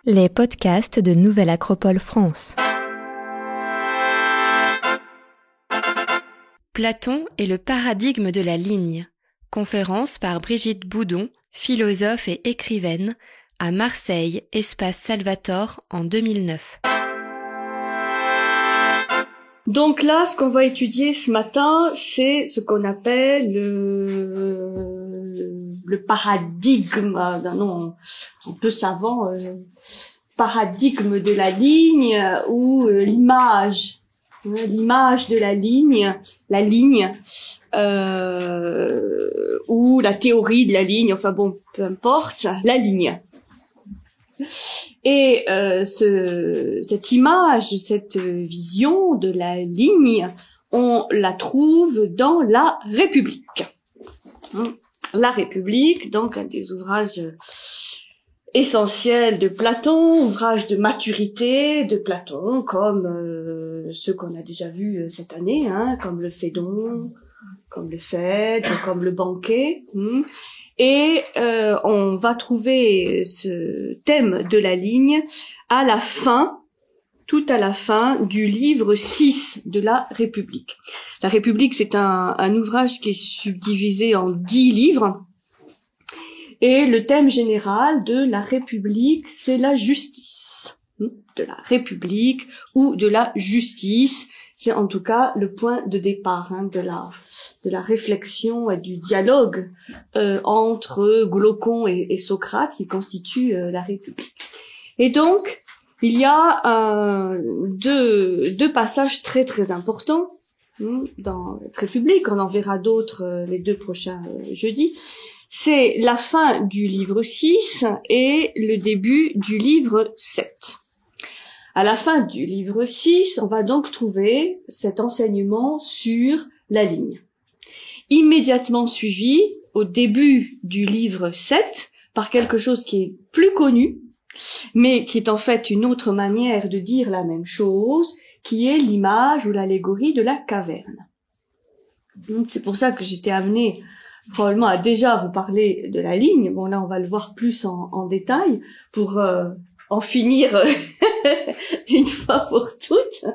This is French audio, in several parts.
Les podcasts de Nouvelle Acropole France. Platon et le paradigme de la ligne. Conférence par Brigitte Boudon, philosophe et écrivaine, à Marseille, Espace Salvatore en 2009. Donc là, ce qu'on va étudier ce matin, c'est ce qu'on appelle le paradigme, d'un nom un peu savant, paradigme de la ligne ou l'image de la ligne ou la théorie de la ligne, enfin bon, peu importe, la ligne. Et cette image, cette vision de la ligne, on la trouve dans la République. La République, donc un des ouvrages essentiels de Platon, ouvrage de maturité de Platon, comme ceux qu'on a déjà vus cette année, comme le Phédon, comme le Phèdre, comme le Banquet. Et on va trouver ce thème de la ligne à la fin, tout à la fin du livre 6 de la République. La République, c'est un ouvrage qui est subdivisé en 10 livres. Et le thème général de la République, c'est la justice. De la République ou de la justice. C'est en tout cas le point de départ de la réflexion et du dialogue entre Glaucon et Socrate qui constitue la République. Et donc, il y a deux passages très très importants dans cette République. On en verra d'autres les deux prochains jeudis. C'est la fin du livre 6 et le début du livre 7. À la fin du livre 6, on va donc trouver cet enseignement sur la ligne. Immédiatement suivi, au début du livre 7, par quelque chose qui est plus connu, mais qui est en fait une autre manière de dire la même chose, qui est l'image ou l'allégorie de la caverne. Donc, c'est pour ça que j'étais amenée probablement à déjà vous parler de la ligne. Bon, là, on va le voir plus en détail pour en finir une fois pour toutes.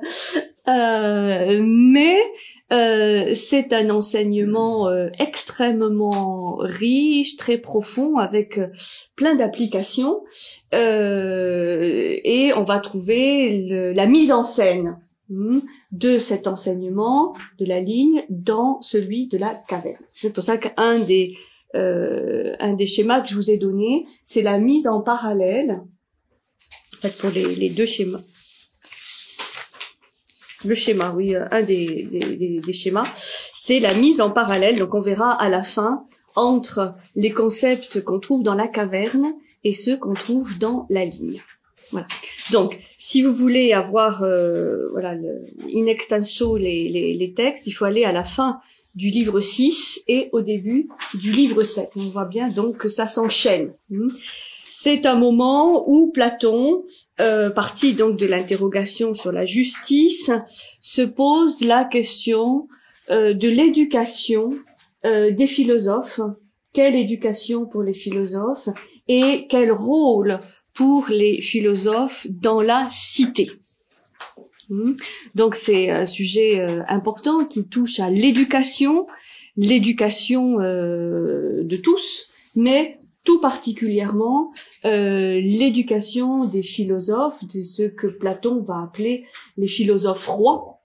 Mais c'est un enseignement extrêmement riche, très profond, avec plein d'applications. Et on va trouver la mise en scène de cet enseignement de la ligne dans celui de la caverne. C'est pour ça qu'un des schémas que je vous ai donné, c'est la mise en parallèle. En fait, pour les deux schémas. Le schéma, oui, un des schémas, c'est la mise en parallèle. Donc, on verra à la fin entre les concepts qu'on trouve dans la caverne et ceux qu'on trouve dans la ligne. Voilà. Donc, si vous voulez avoir, in extenso les textes, il faut aller à la fin du livre 6 et au début du livre 7. On voit bien donc que ça s'enchaîne. C'est un moment où Platon, parti donc de l'interrogation sur la justice, se pose la question de l'éducation des philosophes. Quelle éducation pour les philosophes et quel rôle pour les philosophes dans la cité. Donc c'est un sujet important qui touche à l'éducation de tous, mais tout particulièrement l'éducation des philosophes, de ce que Platon va appeler les philosophes rois,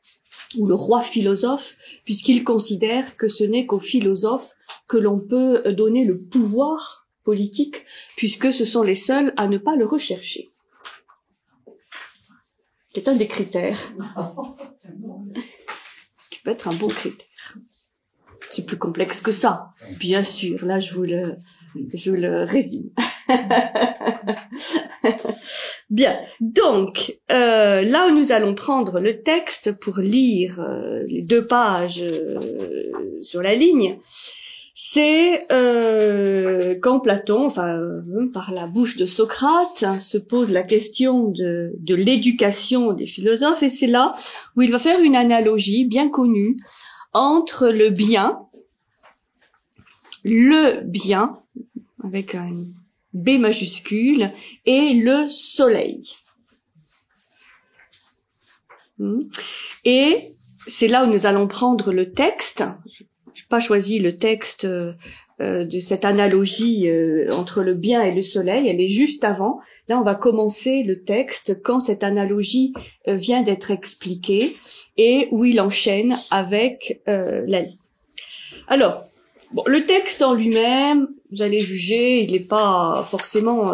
ou le roi philosophe, puisqu'il considère que ce n'est qu'aux philosophes que l'on peut donner le pouvoir politique, puisque ce sont les seuls à ne pas le rechercher. C'est un des critères, qui peut être un bon critère. C'est plus complexe que ça, bien sûr. Là, je vous le résume. Bien. Donc, là où nous allons prendre le texte pour lire les 2 pages sur la ligne, c'est quand Platon, par la bouche de Socrate, se pose la question de l'éducation des philosophes, et c'est là où il va faire une analogie bien connue entre le bien, avec B majuscule, et le soleil. Et c'est là où nous allons prendre le texte. Je n'ai pas choisi le texte de cette analogie entre le bien et le soleil, elle est juste avant. Là, on va commencer le texte quand cette analogie vient d'être expliquée et où il enchaîne avec la ligne. Alors, bon, le texte en lui-même, vous allez juger, il n'est pas forcément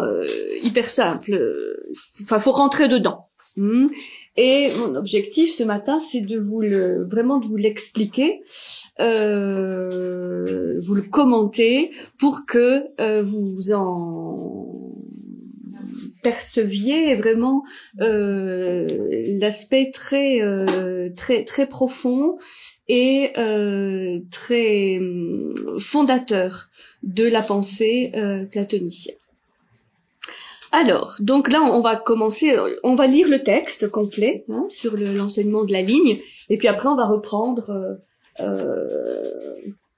hyper simple. Enfin, faut rentrer dedans. Et mon objectif ce matin, c'est de vraiment de vous l'expliquer, vous le commenter pour que vous en perceviez vraiment l'aspect très profond et très fondateur de la pensée platonicienne. Alors, donc là, on va commencer, on va lire le texte complet sur l'enseignement de la ligne, et puis après on va reprendre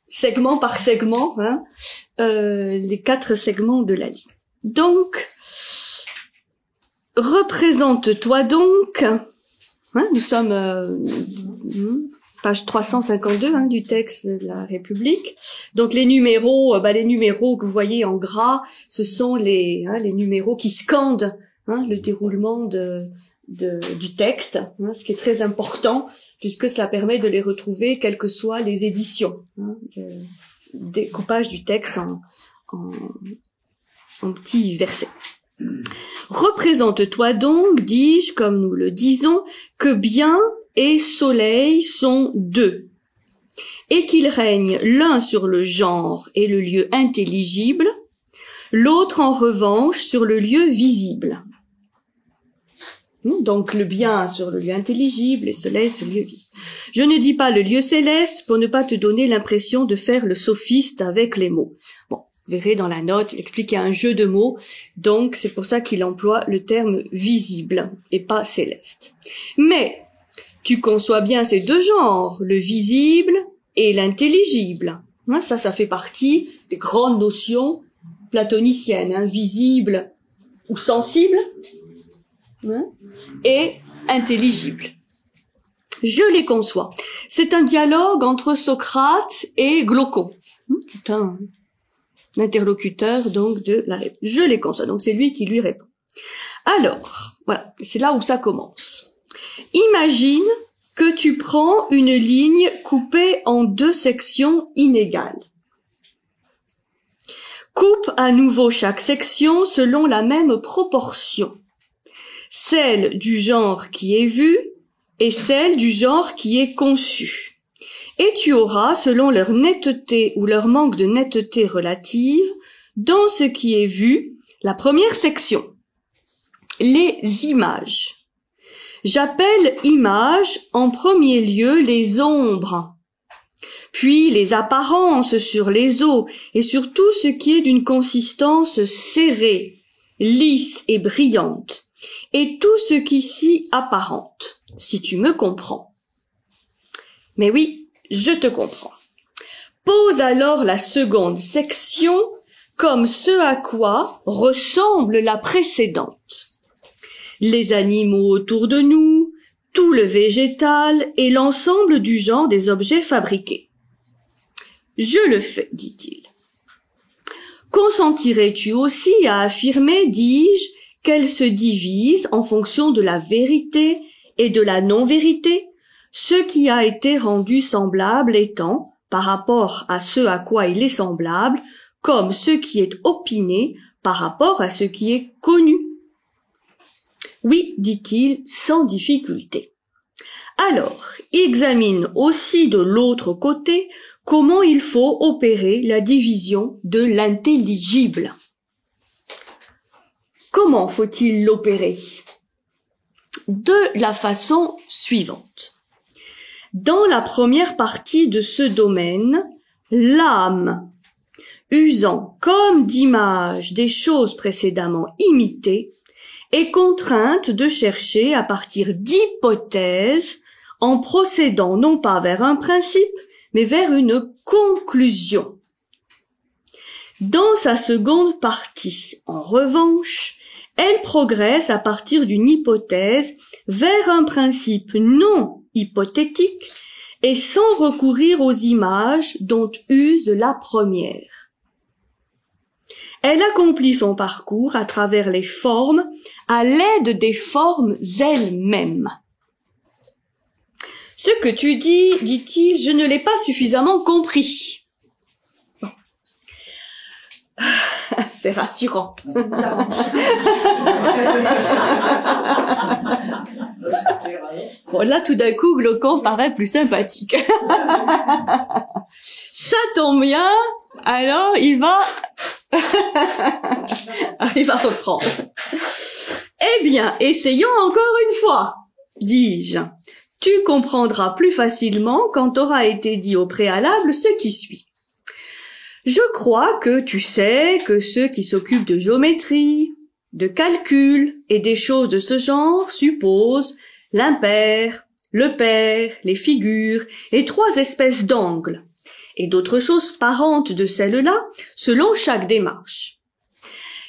segment par segment les 4 segments de la ligne. Donc, représente-toi donc, nous sommes page 352 du texte de la République. Donc les numéros que vous voyez en gras, ce sont les numéros qui scandent le déroulement du texte, ce qui est très important puisque cela permet de les retrouver quelles que soient les éditions. Découpage du texte en petits versets. Représente-toi donc, dis-je, comme nous le disons, que bien et soleil sont deux, et qu'ils règnent l'un sur le genre et le lieu intelligible, l'autre en revanche sur le lieu visible. Donc le bien sur le lieu intelligible, et soleil sur le lieu visible. Je ne dis pas le lieu céleste pour ne pas te donner l'impression de faire le sophiste avec les mots. Bon, vous verrez dans la note, il explique qu'il y a un jeu de mots, donc c'est pour ça qu'il emploie le terme visible et pas céleste. Mais tu conçois bien ces deux genres, le visible et l'intelligible. Ça fait partie des grandes notions platoniciennes, visible ou sensible, et intelligible. Je les conçois. C'est un dialogue entre Socrate et Glaucon, qui est un interlocuteur donc de la réponse. Je les conçois, donc c'est lui qui lui répond. Alors, voilà, c'est là où ça commence. Imagine que tu prends une ligne coupée en 2 sections inégales. Coupe à nouveau chaque section selon la même proportion, celle du genre qui est vu et celle du genre qui est conçu. Et tu auras, selon leur netteté ou leur manque de netteté relative, dans ce qui est vu, la première section, les images. J'appelle images en premier lieu les ombres, puis les apparences sur les os et sur tout ce qui est d'une consistance serrée, lisse et brillante, et tout ce qui s'y apparente, si tu me comprends. Mais oui, je te comprends. Pose alors la seconde section comme ce à quoi ressemble la précédente. Les animaux autour de nous, tout le végétal et l'ensemble du genre des objets fabriqués. Je le fais, dit-il. Consentirais-tu aussi à affirmer, dis-je, qu'elle se divise en fonction de la vérité et de la non-vérité, ce qui a été rendu semblable étant, par rapport à ce à quoi il est semblable, comme ce qui est opiné par rapport à ce qui est connu. Oui, dit-il, sans difficulté. Alors, examine aussi de l'autre côté comment il faut opérer la division de l'intelligible. Comment faut-il l'opérer? De la façon suivante. Dans la première partie de ce domaine, l'âme, usant comme d'image des choses précédemment imitées, est contrainte de chercher à partir d'hypothèses en procédant non pas vers un principe, mais vers une conclusion. Dans sa seconde partie, en revanche, elle progresse à partir d'une hypothèse vers un principe non hypothétique et sans recourir aux images dont use la première. Elle accomplit son parcours à travers les formes, à l'aide des formes elles-mêmes. Ce que tu dis, dit-il, je ne l'ai pas suffisamment compris. C'est rassurant. Bon, là, tout d'un coup, Glaucon paraît plus sympathique. Ça tombe bien, alors il va reprendre. Eh bien, essayons encore une fois, dis-je. Tu comprendras plus facilement quand t'aura été dit au préalable ce qui suit. Je crois que tu sais que ceux qui s'occupent de géométrie, de calcul et des choses de ce genre supposent l'impair, le pair, les figures et 3 espèces d'angles, et d'autres choses parentes de celles-là selon chaque démarche.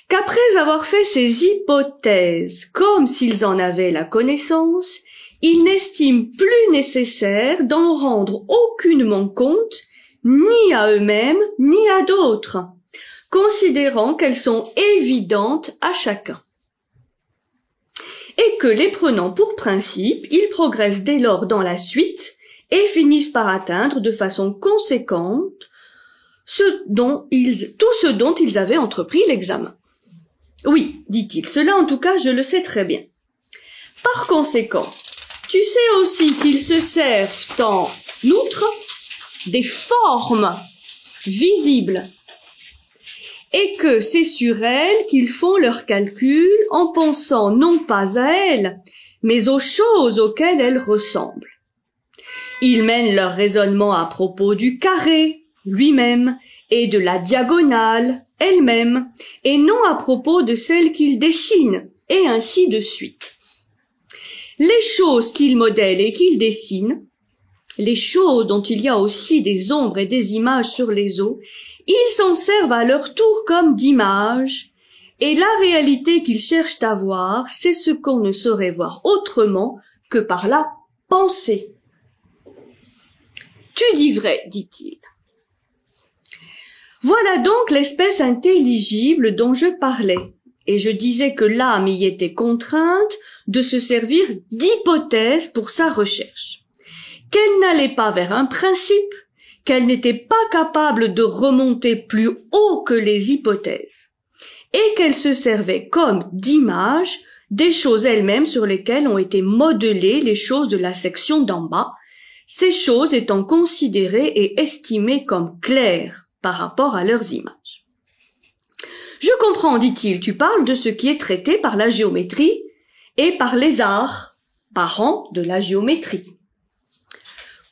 Qu'après avoir fait ces hypothèses comme s'ils en avaient la connaissance, ils n'estiment plus nécessaire d'en rendre aucunement compte ni à eux-mêmes, ni à d'autres, considérant qu'elles sont évidentes à chacun. Et que les prenant pour principe, ils progressent dès lors dans la suite et finissent par atteindre de façon conséquente tout ce dont ils avaient entrepris l'examen. Oui, dit-il, cela en tout cas je le sais très bien. Par conséquent, tu sais aussi qu'ils se servent en outre des formes visibles et que c'est sur elles qu'ils font leurs calculs en pensant non pas à elles, mais aux choses auxquelles elles ressemblent. Ils mènent leur raisonnement à propos du carré lui-même et de la diagonale elle-même, et non à propos de celle qu'ils dessinent, et ainsi de suite. Les choses qu'ils modèlent et qu'ils dessinent, les choses dont il y a aussi des ombres et des images sur les os, ils s'en servent à leur tour comme d'images, et la réalité qu'ils cherchent à voir, c'est ce qu'on ne saurait voir autrement que par la pensée. Tu dis vrai, dit-il. Voilà donc l'espèce intelligible dont je parlais, et je disais que l'âme y était contrainte de se servir d'hypothèses pour sa recherche. Qu'elle n'allait pas vers un principe, qu'elle n'était pas capable de remonter plus haut que les hypothèses, et qu'elle se servait comme d'images des choses elles-mêmes sur lesquelles ont été modelées les choses de la section d'en bas, ces choses étant considérées et estimées comme claires par rapport à leurs images. Je comprends, dit-il, tu parles de ce qui est traité par la géométrie et par les arts, parents de la géométrie.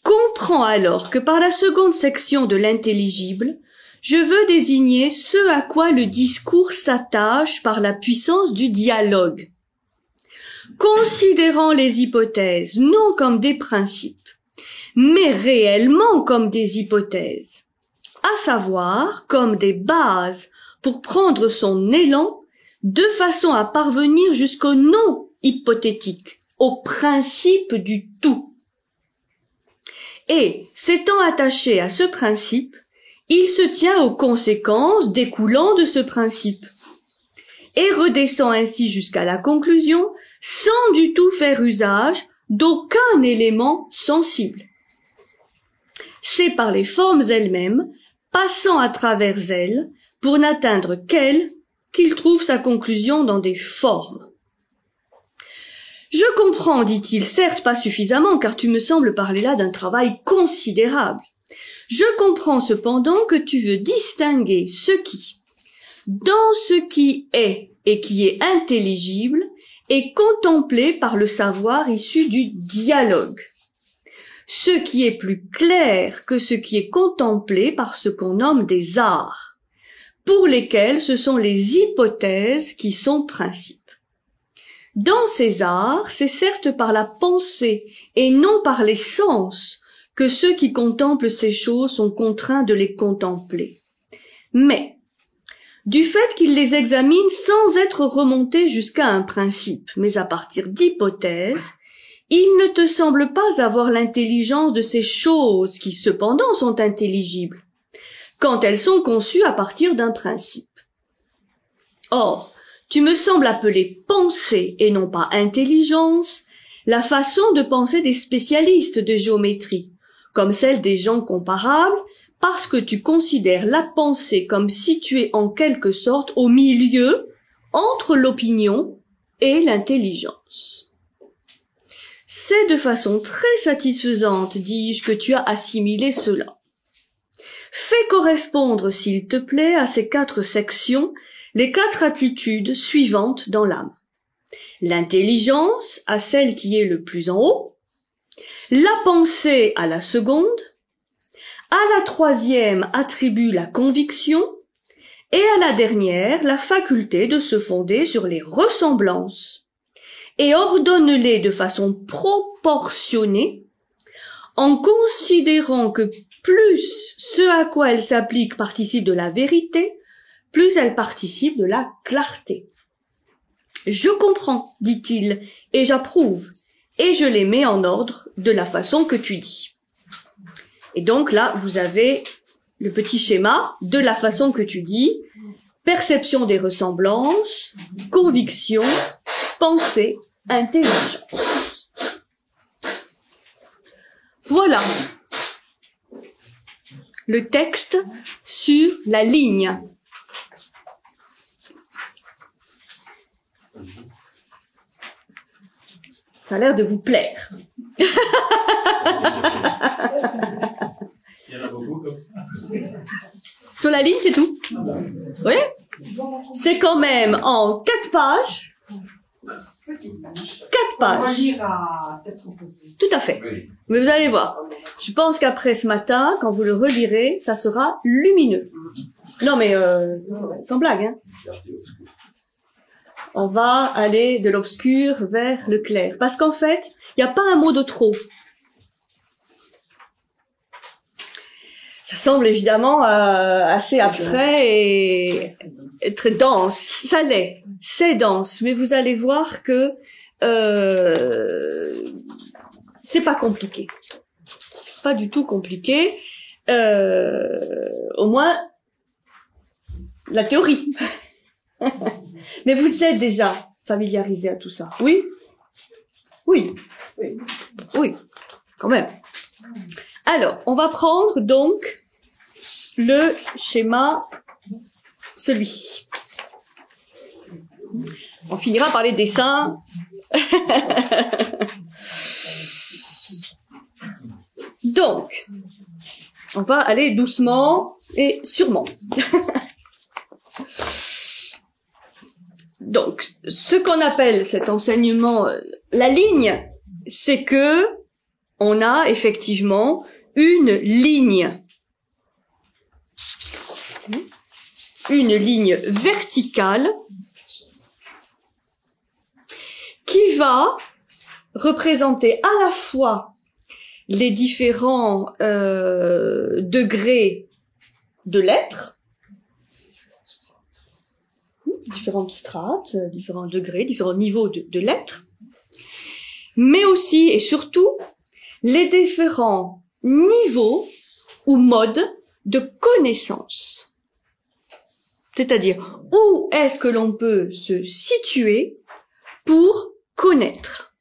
Comprends alors que par la seconde section de l'intelligible, je veux désigner ce à quoi le discours s'attache par la puissance du dialogue. Considérant les hypothèses non comme des principes, mais réellement comme des hypothèses, à savoir comme des bases pour prendre son élan de façon à parvenir jusqu'au non hypothétique, au principe du tout. Et, s'étant attaché à ce principe, il se tient aux conséquences découlant de ce principe, et redescend ainsi jusqu'à la conclusion sans du tout faire usage d'aucun élément sensible. C'est par les formes elles-mêmes, passant à travers elles, pour n'atteindre qu'elles, qu'il trouve sa conclusion dans des formes. Je comprends, dit-il, certes pas suffisamment, car tu me sembles parler là d'un travail considérable. Je comprends cependant que tu veux distinguer ce qui, dans ce qui est et qui est intelligible, est contemplé par le savoir issu du dialogue. Ce qui est plus clair que ce qui est contemplé par ce qu'on nomme des arts, pour lesquels ce sont les hypothèses qui sont principes. Dans ces arts, c'est certes par la pensée et non par les sens que ceux qui contemplent ces choses sont contraints de les contempler. Mais, du fait qu'il les examine sans être remonté jusqu'à un principe, mais à partir d'hypothèses, il ne te semble pas avoir l'intelligence de ces choses qui cependant sont intelligibles, quand elles sont conçues à partir d'un principe. Or, tu me sembles appeler pensée et non pas intelligence, la façon de penser des spécialistes de géométrie, comme celle des gens comparables, parce que tu considères la pensée comme située en quelque sorte au milieu entre l'opinion et l'intelligence. C'est de façon très satisfaisante, dis-je, que tu as assimilé cela. Fais correspondre, s'il te plaît, à ces 4 sections, les 4 attitudes suivantes dans l'âme. L'intelligence à celle qui est le plus en haut, la pensée à la seconde, à la 3e attribue la conviction, et à la dernière la faculté de se fonder sur les ressemblances, et ordonne-les de façon proportionnée, en considérant que plus ce à quoi elles s'appliquent participe de la vérité, plus elles participent de la clarté. Je comprends, dit-il, et j'approuve, et je les mets en ordre de la façon que tu dis. Et donc là, vous avez le petit schéma de la façon que tu dis, perception des ressemblances, conviction, pensée, intelligence. Voilà le texte sur la ligne. Ça a l'air de vous plaire. Il y en a beaucoup comme ça. Sur la ligne, c'est tout. Oui. C'est quand même en 4 pages. 4 pages. Tout à fait. Mais vous allez voir. Je pense qu'après ce matin, quand vous le relirez, ça sera lumineux. Non mais sans blague, hein. On va aller de l'obscur vers le clair. Parce qu'en fait, il n'y a pas un mot de trop. Ça semble évidemment assez abstrait et très dense. Ça l'est. C'est dense. Mais vous allez voir que c'est pas compliqué. C'est pas du tout compliqué. Au moins, la théorie. Mais vous êtes déjà familiarisé à tout ça. Oui? Oui. Oui. Quand même. Alors, on va prendre donc le schéma, celui-ci. On finira par les dessins. Donc, on va aller doucement et sûrement. Donc, ce qu'on appelle cet enseignement, la ligne, c'est que on a effectivement une ligne verticale qui va représenter à la fois les différents degrés de l'être, différentes strates, différents degrés, différents niveaux de l'être, mais aussi et surtout les différents niveaux ou modes de connaissance. C'est-à-dire, où est-ce que l'on peut se situer pour connaître.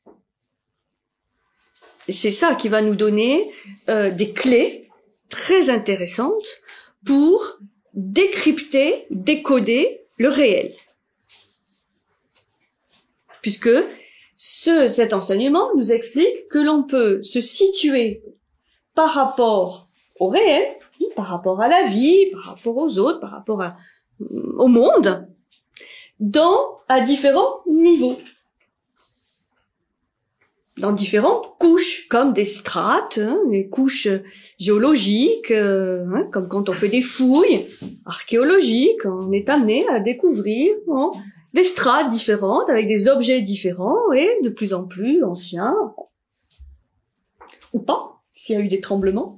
Et c'est ça qui va nous donner des clés très intéressantes pour décrypter, décoder le réel. Puisque cet enseignement nous explique que l'on peut se situer par rapport au réel, par rapport à la vie, par rapport aux autres, par rapport au monde, à différents niveaux, dans différentes couches, comme des strates, des couches géologiques, comme quand on fait des fouilles archéologiques, on est amené à découvrir des strates différentes, avec des objets différents et de plus en plus anciens, ou pas, s'il y a eu des tremblements.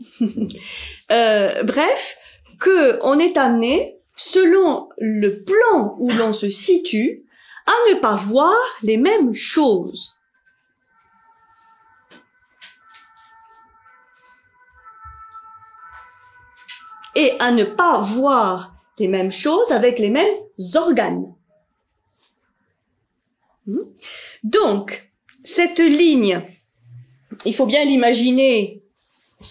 Bref, que on est amené selon le plan où l'on se situe, à ne pas voir les mêmes choses. Et à ne pas voir les mêmes choses avec les mêmes organes. Donc, cette ligne, il faut bien l'imaginer,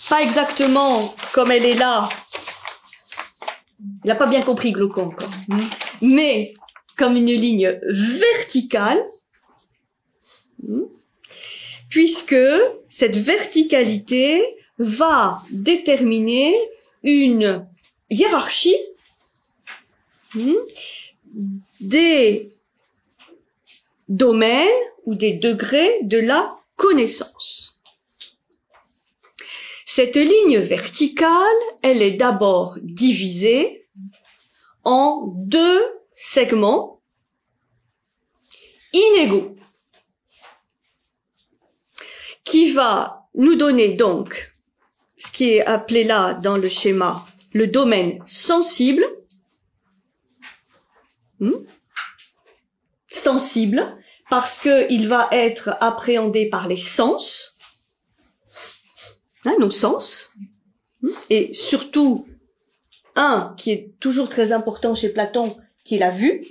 pas exactement comme elle est là. Il n'a pas bien compris Glaucon encore. Mais comme une ligne verticale, puisque cette verticalité va déterminer une hiérarchie des domaines ou des degrés de la connaissance. Cette ligne verticale, elle est d'abord divisée en deux segments inégaux, qui va nous donner donc ce qui est appelé là dans le schéma le domaine sensible, sensible parce que il va être appréhendé par les sens, nos sens, et surtout un qui est toujours très important chez Platon, qui est la vue,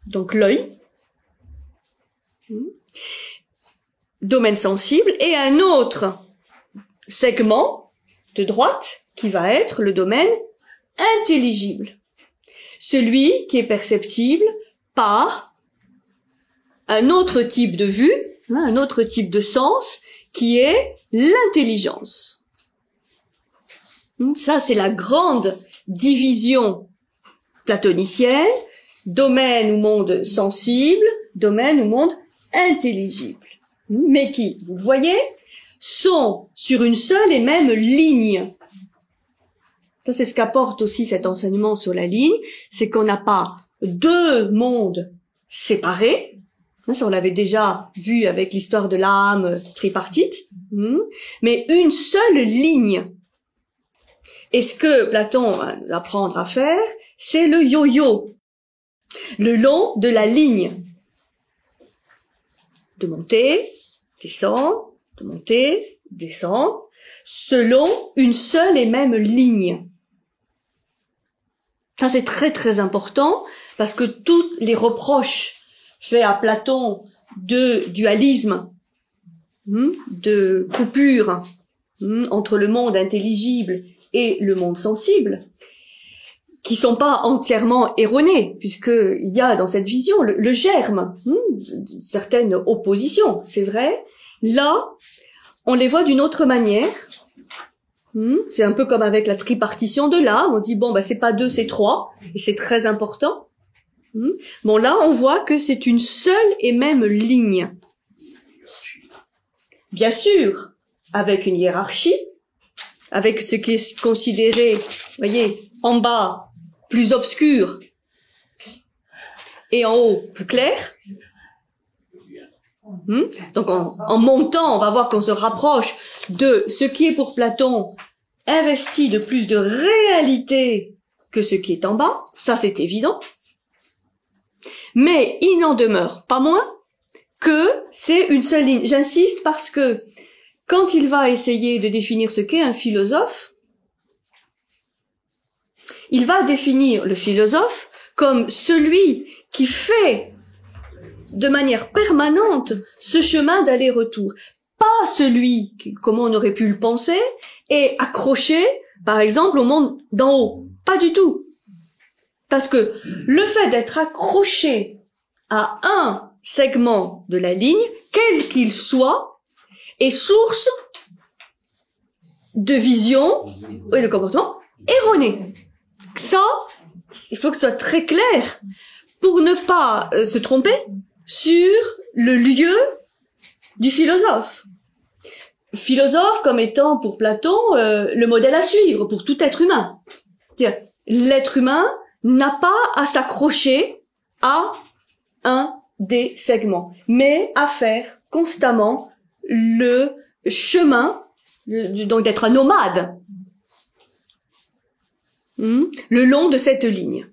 donc l'œil, domaine sensible, et un autre segment de droite qui va être le domaine intelligible, celui qui est perceptible par un autre type de vue, un autre type de sens, qui est l'intelligence. Ça, c'est la grande division platonicienne, domaine ou monde sensible, domaine ou monde intelligible, mais qui, vous le voyez, sont sur une seule et même ligne. Ça, c'est ce qu'apporte aussi cet enseignement sur la ligne, c'est qu'on n'a pas deux mondes séparés. Ça, on l'avait déjà vu avec l'histoire de l'âme tripartite, mais une seule ligne. Et ce que Platon va apprendre à faire, c'est le yo-yo, le long de la ligne. De monter, descendre, de monter, descendre, selon une seule et même ligne. Ça, c'est très très important, parce que tous les reproches faits à Platon de dualisme, de coupure entre le monde intelligible et le monde sensible, qui sont pas entièrement erronés, puisqu'il y a dans cette vision le germe, certaines oppositions, c'est vrai. Là, on les voit d'une autre manière. C'est un peu comme avec la tripartition de l'âme, on dit bon c'est pas deux, c'est trois, et c'est très important. Bon là, on voit que c'est une seule et même ligne. Bien sûr, avec une hiérarchie, avec ce qui est considéré, voyez, en bas, plus obscur, et en haut, plus clair. Donc en montant, on va voir qu'on se rapproche de ce qui est pour Platon investi de plus de réalité que ce qui est en bas, ça c'est évident. Mais il n'en demeure pas moins que c'est une seule ligne. J'insiste parce que quand il va essayer de définir ce qu'est un philosophe, il va définir le philosophe comme celui qui fait de manière permanente ce chemin d'aller-retour. Pas celui qui, comme on aurait pu le penser, est accroché, par exemple, au monde d'en haut. Pas du tout. Parce que le fait d'être accroché à un segment de la ligne, quel qu'il soit, est source de vision et de comportement erroné. Ça, il faut que ce soit très clair pour ne pas se tromper sur le lieu du philosophe. Philosophe comme étant pour Platon le modèle à suivre pour tout être humain. C'est-à-dire, l'être humain n'a pas à s'accrocher à un des segments, mais à faire constamment le chemin, donc d'être un nomade. le long de cette ligne.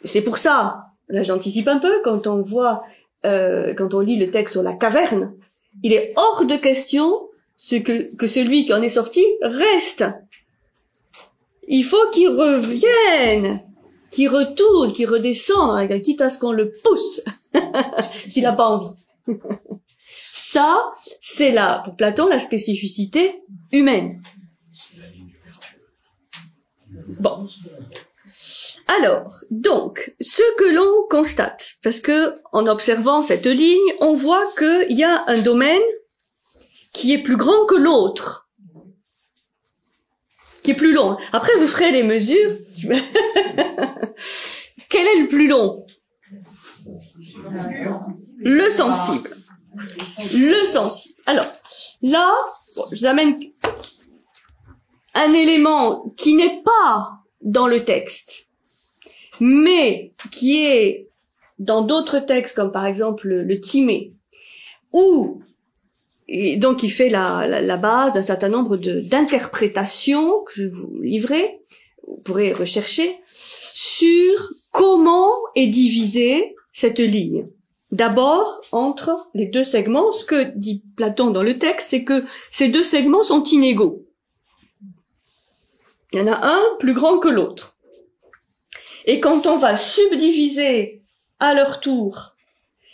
C'est pour ça, là j'anticipe un peu, quand on lit le texte sur la caverne, il est hors de question que celui qui en est sorti reste. Il faut qu'il revienne, qu'il retourne, qu'il redescende, quitte à ce qu'on le pousse, s'il n'a pas envie. Ça, c'est là, pour Platon, la spécificité humaine. Bon. Alors, donc, ce que l'on constate, parce que en observant cette ligne, on voit qu'il y a un domaine qui est plus grand que l'autre, qui est plus long. Après, vous ferez les mesures. Quel est le plus long? Le sensible. Le sensible. Alors, là, je vous amène un élément qui n'est pas dans le texte, mais qui est dans d'autres textes, comme par exemple le Timée, où et donc il fait la base d'un certain nombre d'interprétations que je vais vous livrer, vous pourrez rechercher, sur comment est divisée cette ligne. D'abord, entre les deux segments, ce que dit Platon dans le texte, c'est que ces deux segments sont inégaux. Il y en a un plus grand que l'autre. Et quand on va subdiviser à leur tour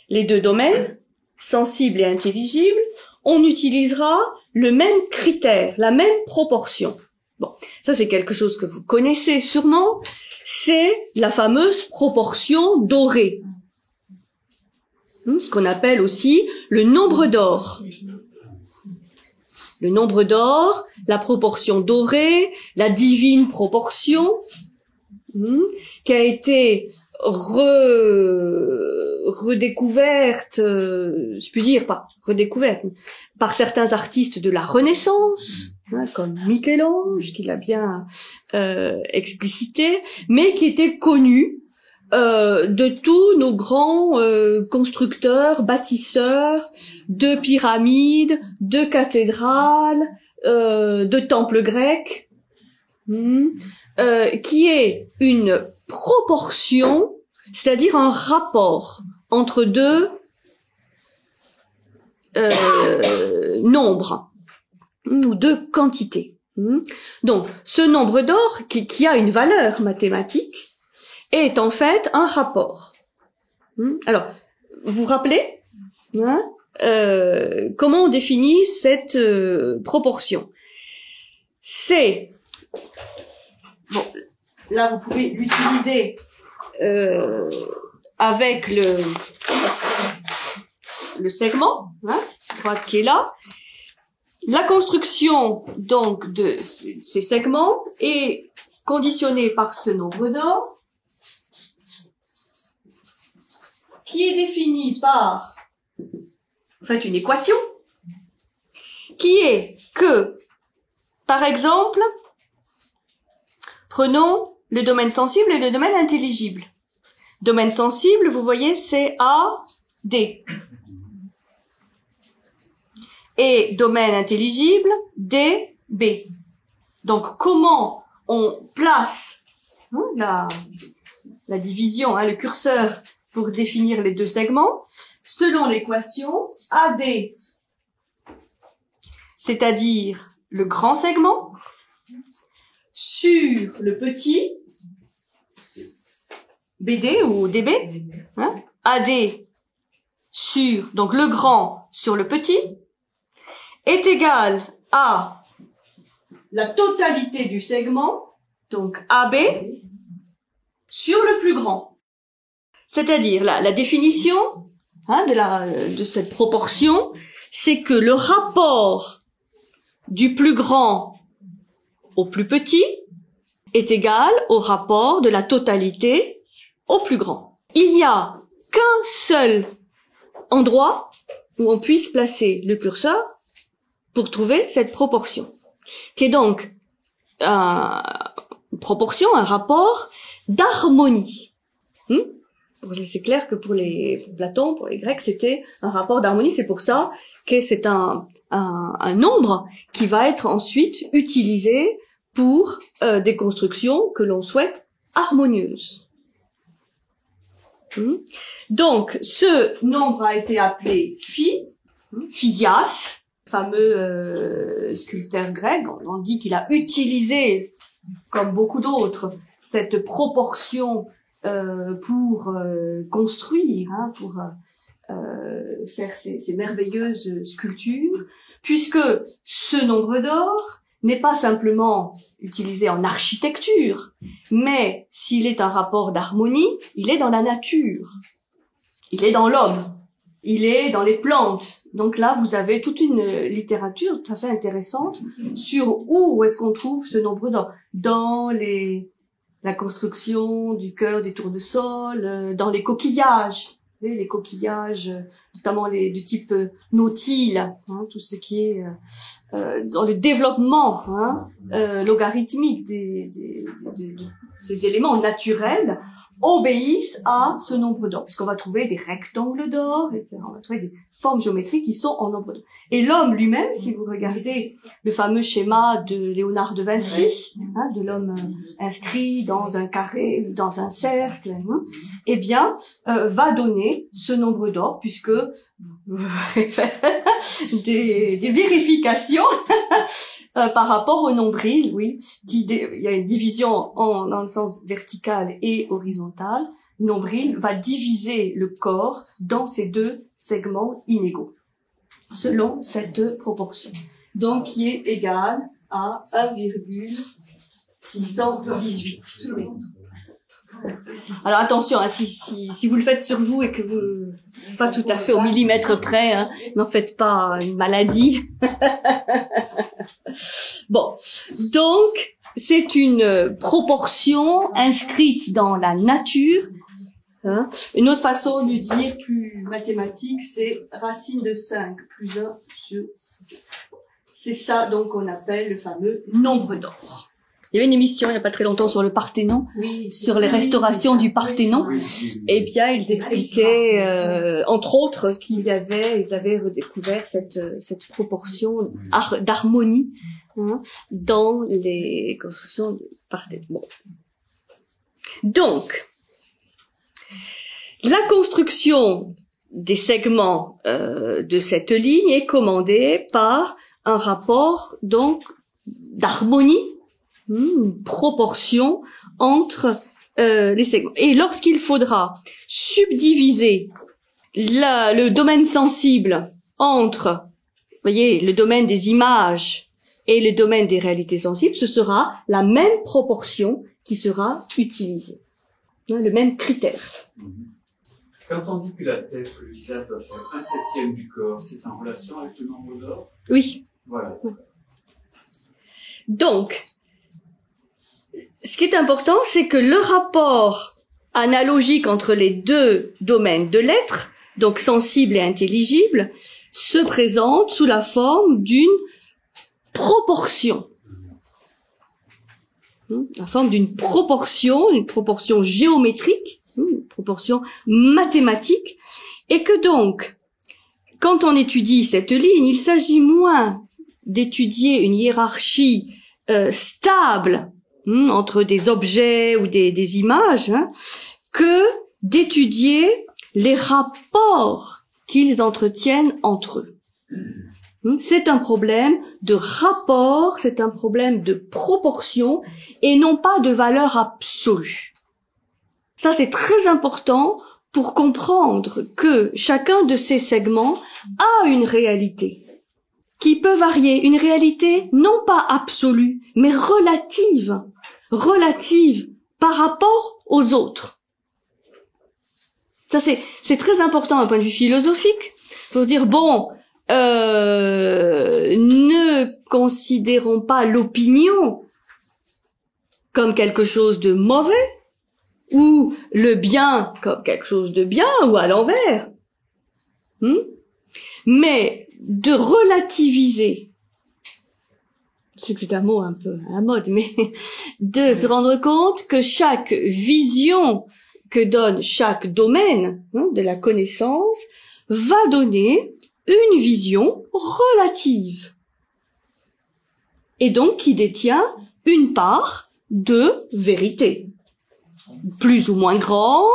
les deux domaines, sensible et intelligible, on utilisera le même critère, la même proportion. Bon, ça c'est quelque chose que vous connaissez sûrement, c'est la fameuse proportion dorée. Ce qu'on appelle aussi le nombre d'or. Le nombre d'or, la proportion dorée, la divine proportion, qui a été redécouverte, je puis dire, pas redécouverte, par certains artistes de la Renaissance, comme Michel-Ange, qui l'a bien explicité, mais qui était connu de tous nos grands constructeurs, bâtisseurs de pyramides, de cathédrales, de temples grecs, qui est une proportion, c'est-à-dire un rapport entre deux nombres ou deux quantités. Donc, ce nombre d'or qui a une valeur mathématique est en fait un rapport. Alors, vous vous rappelez comment on définit cette proportion? C'est bon, là vous pouvez l'utiliser avec le segment, droite qui est là. La construction donc de ces segments est conditionnée par ce nombre d'or, qui est défini par, en fait, une équation, qui est que, par exemple, prenons le domaine sensible et le domaine intelligible. Domaine sensible, vous voyez, c'est AD. Et domaine intelligible, DB. Donc, comment on place la division, le curseur pour définir les deux segments, selon l'équation AD, c'est-à-dire le grand segment, sur le petit, BD ou DB, AD sur, donc le grand sur le petit, est égal à la totalité du segment, donc AB, sur le plus grand. C'est-à-dire, la définition de cette proportion, c'est que le rapport du plus grand au plus petit est égal au rapport de la totalité au plus grand. Il n'y a qu'un seul endroit où on puisse placer le curseur pour trouver cette proportion, qui est donc une proportion, un rapport d'harmonie. C'est clair que pour Platon, pour les Grecs, c'était un rapport d'harmonie. C'est pour ça que c'est un nombre qui va être ensuite utilisé pour des constructions que l'on souhaite harmonieuses. Donc, ce nombre a été appelé Phi, Phidias, fameux sculpteur grec. On dit qu'il a utilisé, comme beaucoup d'autres, cette proportion pour construire, pour faire ces merveilleuses sculptures, puisque ce nombre d'or n'est pas simplement utilisé en architecture, mais s'il est un rapport d'harmonie, il est dans la nature, il est dans l'homme, il est dans les plantes. Donc là, vous avez toute une littérature tout à fait intéressante sur où est-ce qu'on trouve ce nombre d'or. Dans la construction du cœur des tournesols, dans les coquillages. Les coquillages, notamment du type nautile, tout ce qui est dans le développement logarithmique de ces éléments naturels, obéissent à ce nombre d'or, puisqu'on va trouver des rectangles d'or, on va trouver des formes géométriques qui sont en nombre d'or. Et l'homme lui-même, si vous regardez le fameux schéma de Léonard de Vinci, de l'homme inscrit dans un carré, dans un cercle, eh bien, va donner ce nombre d'or, puisque vous faire des vérifications par rapport au nombril, oui, il y a une division dans le sens vertical et horizontal. Le nombril va diviser le corps dans ces deux segments inégaux, selon cette proportion. Donc, qui est égale à 1,618. Alors attention, si vous le faites sur vous et que vous c'est pas tout à fait au millimètre près, n'en faites pas une maladie. Bon, donc c'est une proportion inscrite dans la nature. Une autre façon de dire plus mathématique, c'est racine de 5 plus 1 sur 6. C'est ça donc qu'on appelle le fameux nombre d'or. Il y avait une émission il n'y a pas très longtemps sur le Parthénon, sur les restaurations du Parthénon. Et bien, ils expliquaient, entre autres, ils avaient redécouvert cette proportion d'harmonie dans les constructions du Parthénon. Bon. Donc, la construction des segments de cette ligne est commandée par un rapport donc d'harmonie, une proportion entre les segments. Et lorsqu'il faudra subdiviser le domaine sensible entre, voyez, le domaine des images et le domaine des réalités sensibles, ce sera la même proportion qui sera utilisée, le même critère. Quand on dit que la tête ou le visage doit faire 1/7 du corps, c'est en relation avec le nombre d'or? Oui. Voilà. Donc, ce qui est important, c'est que le rapport analogique entre les deux domaines de l'être, donc sensible et intelligible, se présente sous la forme d'une proportion. La forme d'une proportion géométrique, une proportion mathématique, et que donc, quand on étudie cette ligne, il s'agit moins d'étudier une hiérarchie stable entre des objets ou des images, que d'étudier les rapports qu'ils entretiennent entre eux. C'est un problème de rapport, c'est un problème de proportion et non pas de valeur absolue. Ça, c'est très important pour comprendre que chacun de ces segments a une réalité qui peut varier, une réalité non pas absolue, mais relative par rapport aux autres. Ça, c'est très important d'un point de vue philosophique, pour dire, bon, ne considérons pas l'opinion comme quelque chose de mauvais, ou le bien comme quelque chose de bien, ou à l'envers. Mais de relativiser, c'est que c'est un mot un peu à la mode, mais de se rendre compte que chaque vision que donne chaque domaine de la connaissance va donner une vision relative. Et donc qui détient une part de vérité, plus ou moins grande,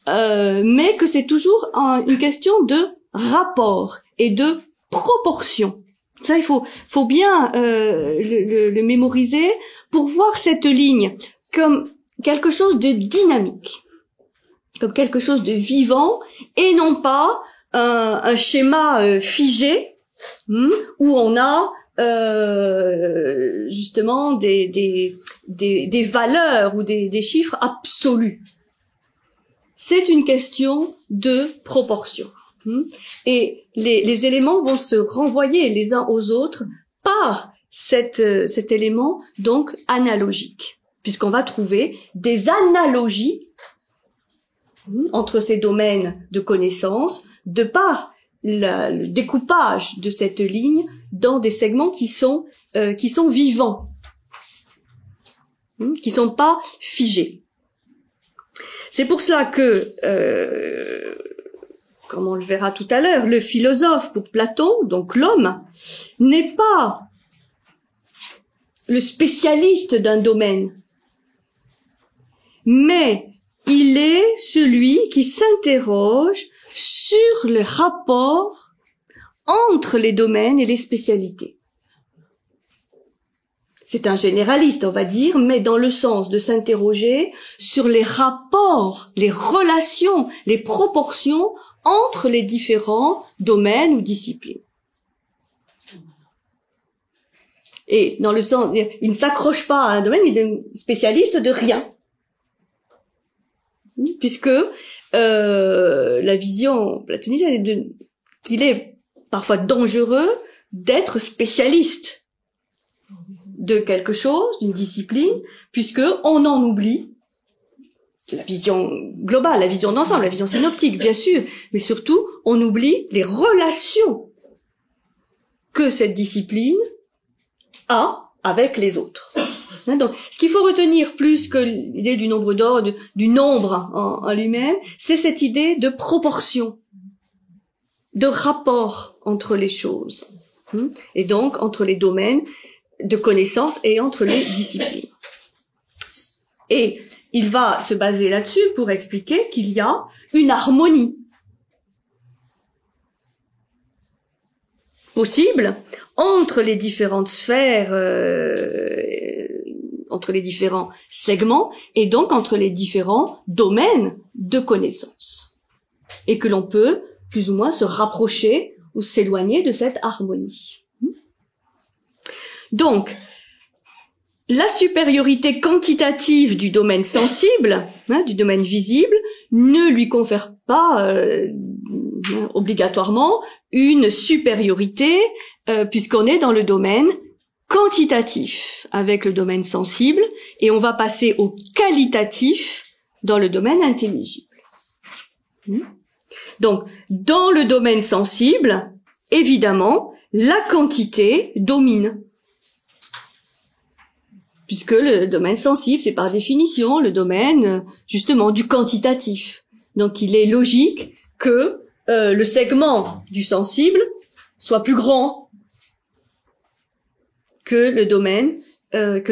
mais que c'est toujours une question de rapport et de proportion. Ça, il faut bien le mémoriser pour voir cette ligne comme quelque chose de dynamique, comme quelque chose de vivant, et non pas un schéma figé où on a justement des valeurs ou des chiffres absolus. C'est une question de proportion. Et les éléments vont se renvoyer les uns aux autres par cet élément donc analogique, puisqu'on va trouver des analogies entre ces domaines de connaissances de par le découpage de cette ligne dans des segments qui sont vivants, qui sont pas figés. C'est pour cela que comme on le verra tout à l'heure, le philosophe pour Platon, donc l'homme, n'est pas le spécialiste d'un domaine, mais il est celui qui s'interroge sur le rapport entre les domaines et les spécialités. C'est un généraliste, on va dire, mais dans le sens de s'interroger sur les rapports, les relations, les proportions entre les différents domaines ou disciplines. Et dans le sens, il ne s'accroche pas à un domaine, il est spécialiste de rien. Puisque la vision platoniste est qu'il est parfois dangereux d'être spécialiste de quelque chose, d'une discipline, puisque on en oublie la vision globale, la vision d'ensemble, la vision synoptique, bien sûr, mais surtout, on oublie les relations que cette discipline a avec les autres. Donc, ce qu'il faut retenir plus que l'idée du nombre d'or, du nombre en lui-même, c'est cette idée de proportion, de rapport entre les choses, et donc entre les domaines de connaissances et entre les disciplines. Et il va se baser là-dessus pour expliquer qu'il y a une harmonie possible entre les différentes sphères, entre les différents segments, et donc entre les différents domaines de connaissances. Et que l'on peut plus ou moins se rapprocher ou s'éloigner de cette harmonie. Donc, la supériorité quantitative du domaine sensible, du domaine visible, ne lui confère pas obligatoirement une supériorité, puisqu'on est dans le domaine quantitatif avec le domaine sensible, et on va passer au qualitatif dans le domaine intelligible. Donc, dans le domaine sensible, évidemment, la quantité domine. Puisque le domaine sensible, c'est par définition le domaine, justement, du quantitatif. Donc, il est logique que le segment du sensible soit plus grand que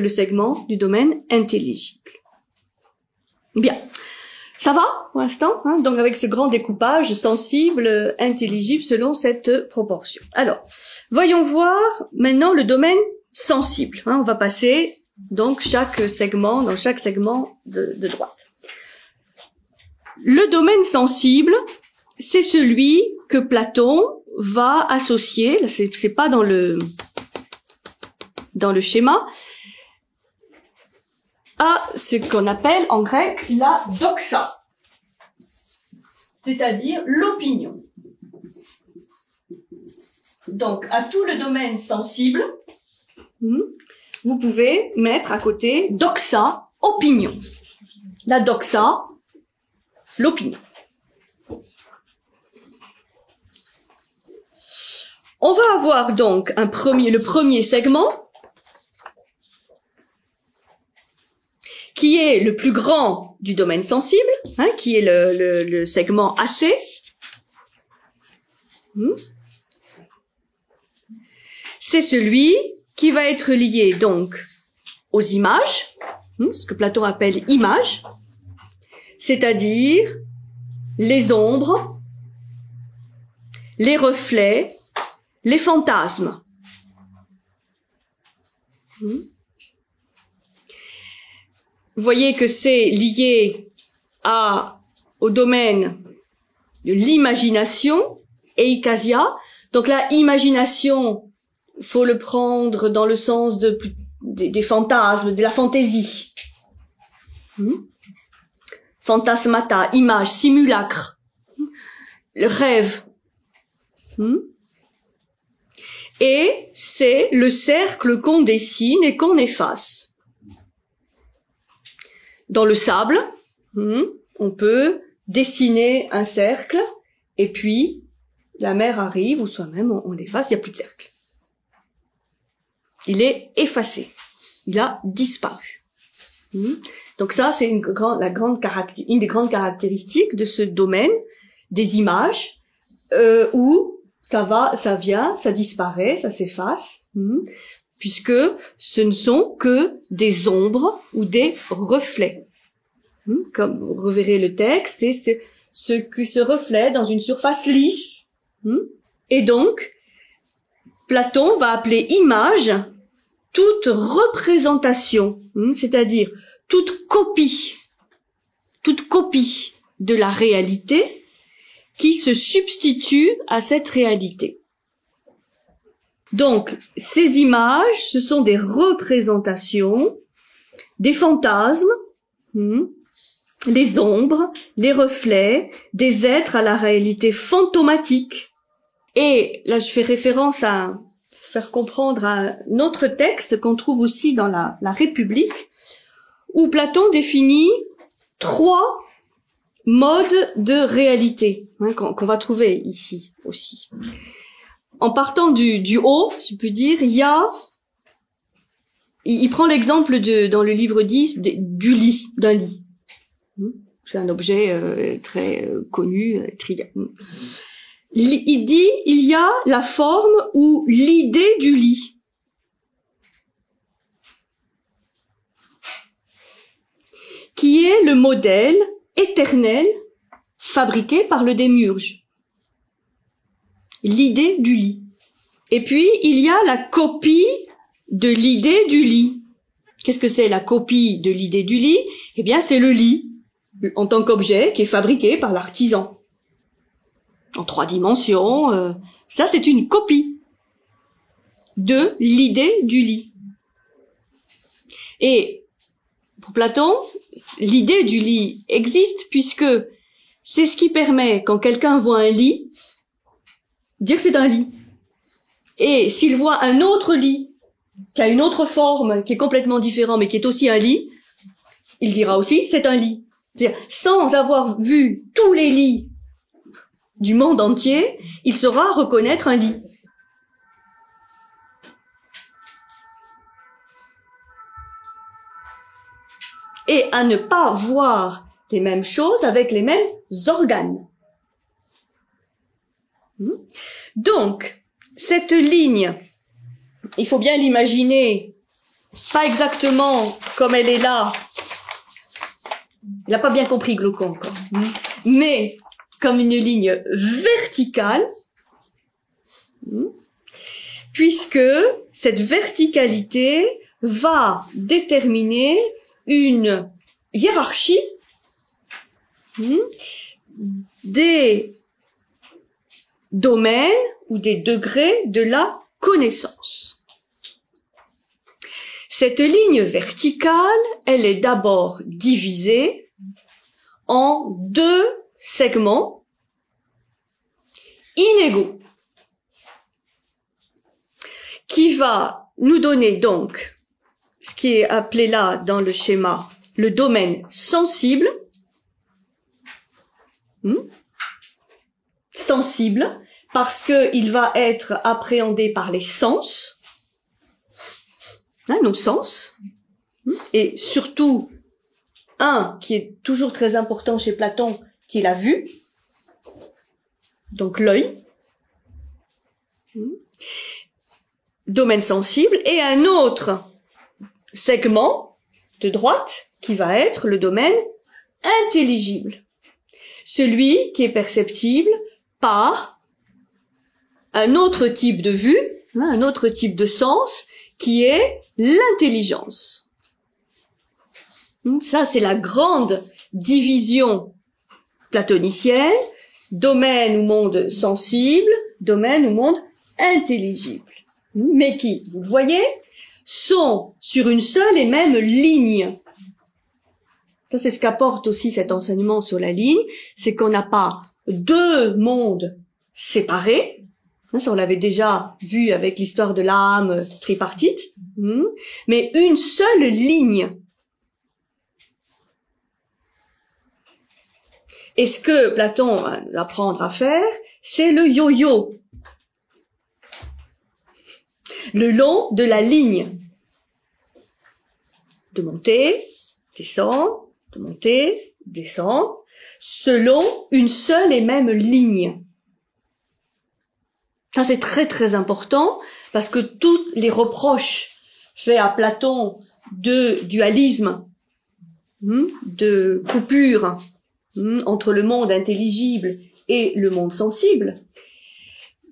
le segment du domaine intelligible. Bien. Ça va, pour l'instant, donc avec ce grand découpage sensible, intelligible, selon cette proportion. Alors, voyons voir maintenant le domaine sensible. On va passer donc chaque segment de droite. Le domaine sensible, c'est celui que Platon va associer, c'est pas dans le schéma, à ce qu'on appelle en grec la doxa, c'est-à-dire l'opinion. Donc, à tout le domaine sensible, vous pouvez mettre à côté doxa, opinion. La doxa, l'opinion. On va avoir donc le premier segment, qui est le plus grand du domaine sensible, qui est le segment AC. C'est celui qui va être lié donc aux images, ce que Platon appelle images, c'est-à-dire les ombres, les reflets, les fantasmes. Vous voyez que c'est lié au domaine de l'imagination, eikasia. Donc la imagination, faut le prendre dans le sens des fantasmes, de la fantaisie. Fantasmata, image, simulacre, le rêve. Et c'est le cercle qu'on dessine et qu'on efface. Dans le sable, on peut dessiner un cercle et puis la mer arrive ou soi-même on l'efface, il n'y a plus de cercle. Il est effacé. Il a disparu. Donc ça, c'est une des grandes caractéristiques de ce domaine des images où ça vient, ça disparaît, ça s'efface, puisque ce ne sont que des ombres ou des reflets. Comme vous reverrez le texte, c'est ce qui se reflète dans une surface lisse. Et donc, Platon va appeler image toute représentation, c'est-à-dire toute copie de la réalité qui se substitue à cette réalité. Donc, ces images, ce sont des représentations, des fantasmes, les ombres, les reflets, des êtres à la réalité fantomatique. Et là, je fais référence à faire comprendre un autre texte qu'on trouve aussi dans la République, où Platon définit 3 modes de réalité, qu'on va trouver ici aussi. En partant du haut, si je puis dire, il prend l'exemple dans le livre 10 du lit, d'un lit. C'est un objet très connu, trivial. Il dit, il y a la forme ou l'idée du lit. Qui est le modèle éternel fabriqué par le démiurge. L'idée du lit. Et puis, il y a la copie de l'idée du lit. Qu'est-ce que c'est la copie de l'idée du lit? Eh bien, c'est le lit, en tant qu'objet qui est fabriqué par l'artisan. En 3 dimensions, ça c'est une copie de l'idée du lit. Et pour Platon, l'idée du lit existe puisque c'est ce qui permet, quand quelqu'un voit un lit, dire que c'est un lit. Et s'il voit un autre lit, qui a une autre forme, qui est complètement différent, mais qui est aussi un lit, il dira aussi c'est un lit. C'est-à-dire, sans avoir vu tous les lits du monde entier, il saura reconnaître un lit. Et à ne pas voir les mêmes choses avec les mêmes organes. Donc, cette ligne, il faut bien l'imaginer, pas exactement comme elle est là. Il n'a pas bien compris Glaucon encore. Mais comme une ligne verticale, puisque cette verticalité va déterminer une hiérarchie des domaines ou des degrés de la connaissance. Cette ligne verticale, elle est d'abord divisée en 2 segments inégaux, qui va nous donner donc ce qui est appelé là dans le schéma le domaine sensible, sensible parce que il va être appréhendé par les sens, nos sens, et surtout un qui est toujours très important chez Platon, qui est la vue, donc l'œil, domaine sensible, et un autre segment de droite qui va être le domaine intelligible. Celui qui est perceptible par un autre type de vue, un autre type de sens, qui est l'intelligence. Ça, c'est la grande division platonicienne, domaine ou monde sensible, domaine ou monde intelligible. Mais qui, vous le voyez, sont sur une seule et même ligne. Ça, c'est ce qu'apporte aussi cet enseignement sur la ligne, c'est qu'on n'a pas deux mondes séparés. Ça, on l'avait déjà vu avec l'histoire de l'âme tripartite, mais une seule ligne. Et ce que Platon va nous apprendre à faire, c'est le yo-yo, le long de la ligne, de monter, descendre, de monter, descendre, selon une seule et même ligne. Ça, c'est très très important, parce que tous les reproches faits à Platon de dualisme, de coupure entre le monde intelligible et le monde sensible,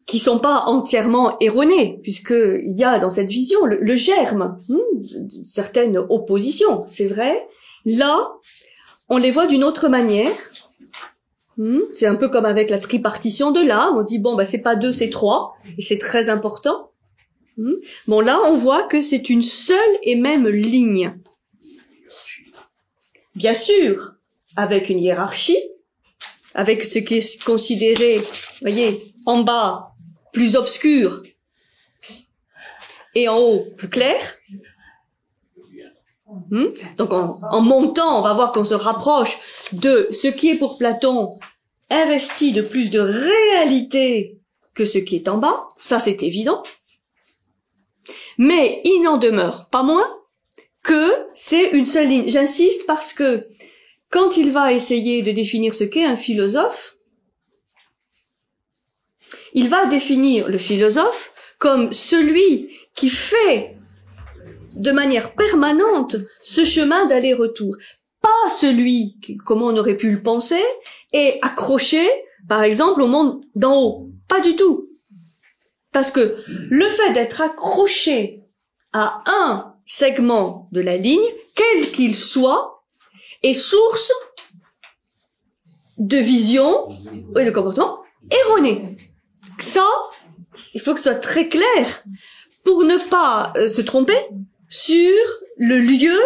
qui sont pas entièrement erronés, puisqu'il y a dans cette vision le germe de certaines oppositions, c'est vrai. Là, on les voit d'une autre manière. C'est un peu comme avec la tripartition de l'âme. On dit, bon, c'est pas 2, c'est 3, et c'est très important. Bon, là, on voit que c'est une seule et même ligne. Bien sûr, avec une hiérarchie, avec ce qui est considéré, voyez, en bas, plus obscur, et en haut, plus clair. Donc, en montant, on va voir qu'on se rapproche de ce qui est pour Platon investi de plus de réalité que ce qui est en bas. Ça, c'est évident. Mais il n'en demeure pas moins que c'est une seule ligne. J'insiste parce que quand il va essayer de définir ce qu'est un philosophe, il va définir le philosophe comme celui qui fait de manière permanente ce chemin d'aller-retour. Pas celui qui, comme on aurait pu le penser, est accroché, par exemple, au monde d'en haut. Pas du tout. Parce que le fait d'être accroché à un segment de la ligne, quel qu'il soit, est source de vision et de comportement erroné. Ça, il faut que ce soit très clair pour ne pas se tromper sur le lieu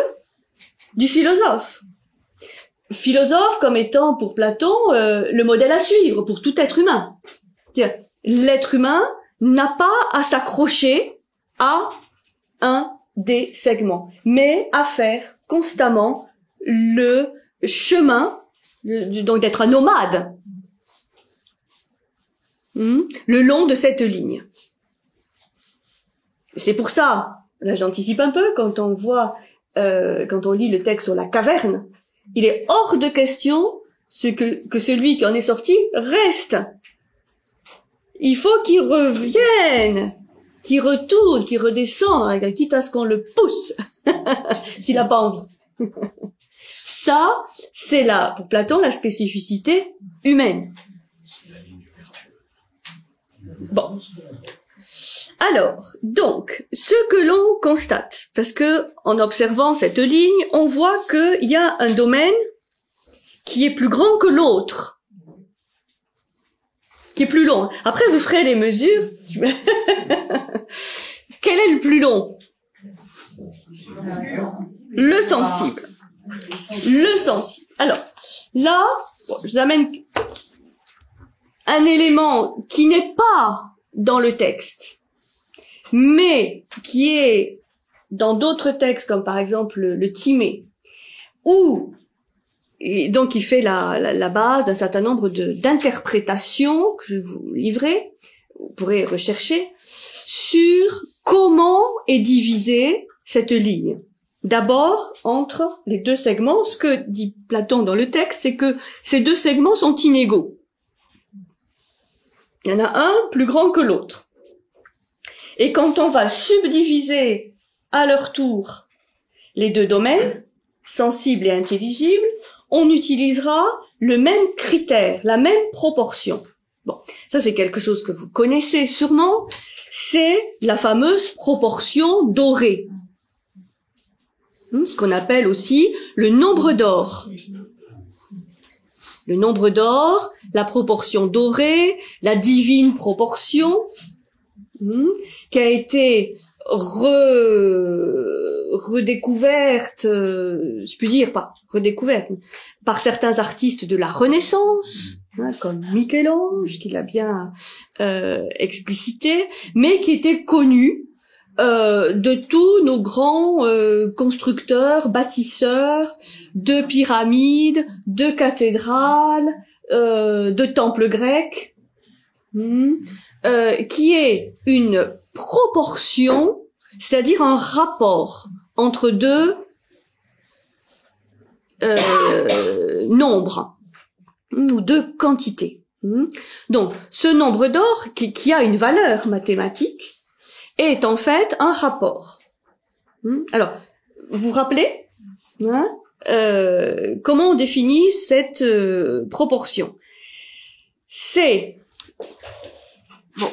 du philosophe. Philosophe comme étant pour Platon le modèle à suivre pour tout être humain. C'est-à-dire, l'être humain n'a pas à s'accrocher à un des segments, mais à faire constamment le chemin, donc d'être un nomade, le long de cette ligne. C'est pour ça, là j'anticipe un peu, quand on voit, quand on lit le texte sur la caverne, il est hors de question que celui qui en est sorti reste. Il faut qu'il revienne, qu'il retourne, qu'il redescende, quitte à ce qu'on le pousse, s'il n'a pas envie. Ça, c'est là, pour Platon, la spécificité humaine. Bon. Alors, donc, ce que l'on constate, parce que en observant cette ligne, on voit qu'il y a un domaine qui est plus grand que l'autre, qui est plus long. Après, vous ferez les mesures. Quel est le plus long? Le sensible. Le sensible. Alors, là, je vous amène un élément qui n'est pas dans le texte, mais qui est dans d'autres textes, comme par exemple le Timée, où et donc il fait la base d'un certain nombre d'interprétations que je vais vous livrer, vous pourrez rechercher, sur comment est divisée cette ligne. D'abord, entre les deux segments, ce que dit Platon dans le texte, c'est que ces deux segments sont inégaux. Il y en a un plus grand que l'autre. Et quand on va subdiviser à leur tour les deux domaines, sensible et intelligible, on utilisera le même critère, la même proportion. Bon, ça c'est quelque chose que vous connaissez sûrement, c'est la fameuse proportion dorée. Ce qu'on appelle aussi le nombre d'or. Le nombre d'or, la proportion dorée, la divine proportion, qui a été redécouverte, je puis dire pas redécouverte, par certains artistes de la Renaissance, comme Michel-Ange, qui l'a bien explicité, mais qui était connu de tous nos grands constructeurs, bâtisseurs de pyramides, de cathédrales, de temples grecs, qui est une proportion, c'est-à-dire un rapport entre deux nombres ou deux quantités. Donc, ce nombre d'or qui a une valeur mathématique est en fait un rapport. Alors, vous vous rappelez comment on définit cette proportion? C'est bon,